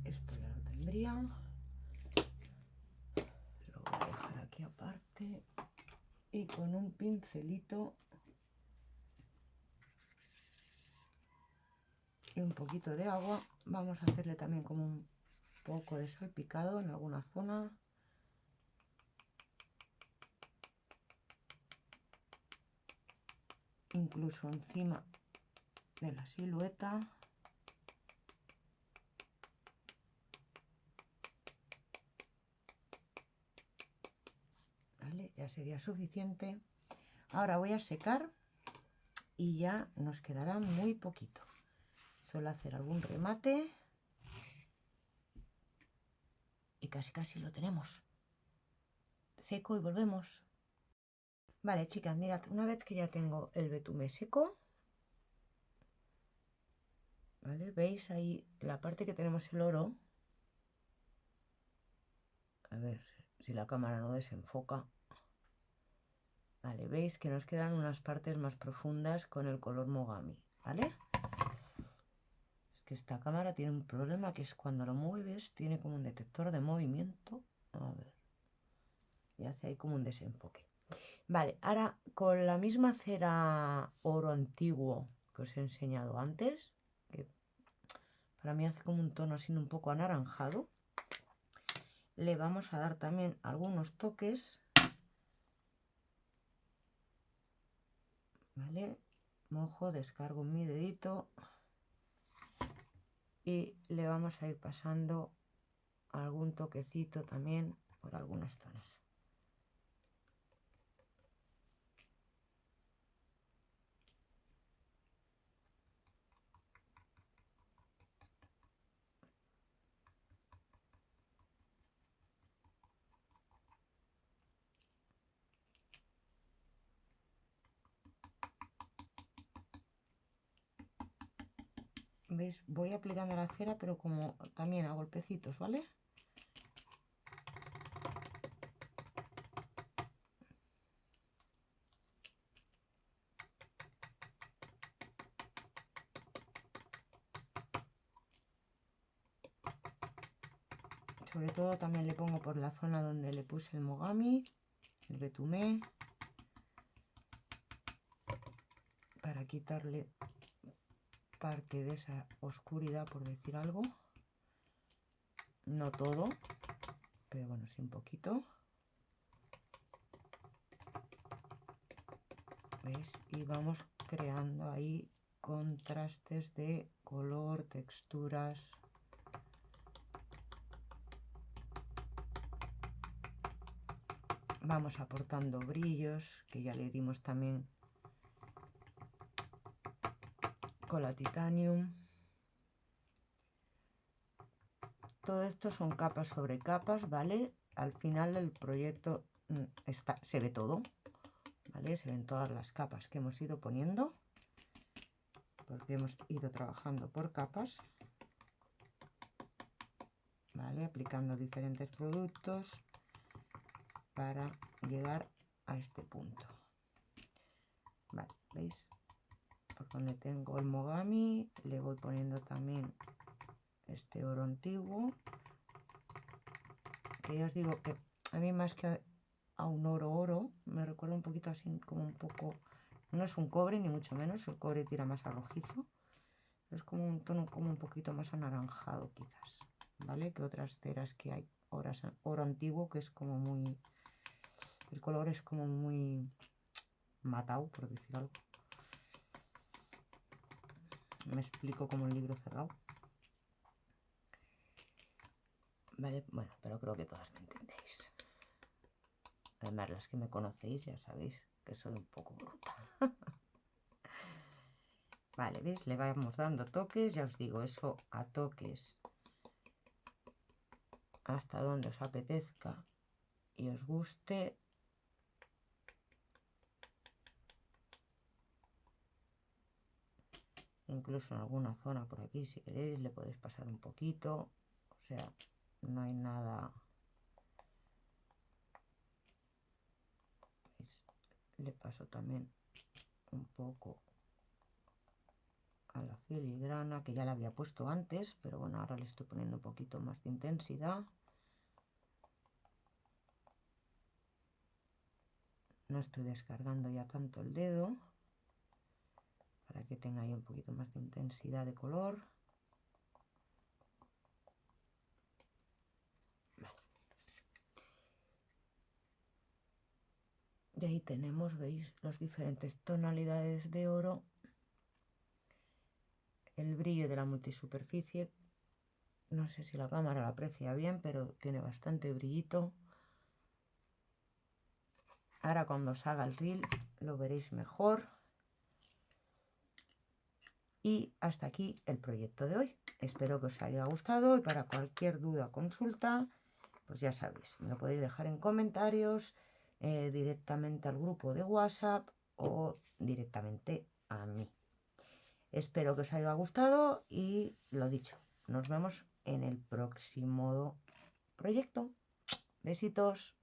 Esto ya lo tendría. Lo voy a dejar aquí aparte. Y con un pincelito y un poquito de agua vamos a hacerle también como un poco de salpicado en alguna zona. Incluso encima de la silueta. Vale, ya sería suficiente. Ahora voy a secar y ya nos quedará muy poquito. Solo hacer algún remate. Y casi lo tenemos. Seco y volvemos. Vale, chicas, mirad, una vez que ya tengo el betumé seco, ¿vale? ¿Veis ahí la parte que tenemos el oro? A ver si la cámara no desenfoca. Vale, veis que nos quedan unas partes más profundas con el color mogami, ¿vale? Es que esta cámara tiene un problema, que es cuando lo mueves, tiene como un detector de movimiento. A ver, y hace ahí como un desenfoque. Vale, ahora con la misma cera oro antiguo que os he enseñado antes, que para mí hace como un tono así un poco anaranjado, le vamos a dar también algunos toques, ¿vale? Mojo, descargo mi dedito y le vamos a ir pasando algún toquecito también por algunas zonas. ¿Veis? Voy aplicando la cera, pero como también a golpecitos, ¿vale? Sobre todo también le pongo por la zona donde le puse el mogami, el betumé, para quitarle parte de esa oscuridad, por decir algo. No todo, pero bueno, sí un poquito. ¿Veis? Y vamos creando ahí contrastes de color, texturas. Vamos aportando brillos, que ya le dimos también con la titanium. Todo esto son capas sobre capas, ¿vale? Al final del proyecto se ve todo, ¿vale? Se ven todas las capas que hemos ido poniendo, porque hemos ido trabajando por capas, ¿vale? Aplicando diferentes productos para llegar a este punto. Vale, ¿veis? Por donde tengo el mogami le voy poniendo también este oro antiguo, que ya os digo que a mí más que a un oro me recuerda un poquito así, como un poco, no es un cobre ni mucho menos, el cobre tira más a rojizo, es como un tono como un poquito más anaranjado quizás, ¿vale? Que otras ceras que hay, oro antiguo, que es como muy, el color es como muy matado, por decir algo. Me explico como el libro cerrado. Vale, bueno, pero creo que todas me entendéis. Además, las que me conocéis ya sabéis que soy un poco bruta. Vale, ¿veis? Le vamos dando toques, ya os digo, eso a toques hasta donde os apetezca y os guste. Incluso en alguna zona por aquí, si queréis, le podéis pasar un poquito. O sea, no hay nada. ¿Veis? Le paso también un poco a la filigrana, que ya la había puesto antes, pero bueno, ahora le estoy poniendo un poquito más de intensidad. No estoy descargando ya tanto el dedo, para que tenga ahí un poquito más de intensidad de color. Vale. Y ahí tenemos, veis, las diferentes tonalidades de oro, el brillo de la multisuperficie. No sé si la cámara lo aprecia bien, pero tiene bastante brillito. Ahora cuando os haga el reel lo veréis mejor. Y hasta aquí el proyecto de hoy. Espero que os haya gustado y para cualquier duda o consulta, pues ya sabéis, me lo podéis dejar en comentarios, directamente al grupo de WhatsApp o directamente a mí. Espero que os haya gustado y lo dicho, nos vemos en el próximo proyecto. Besitos.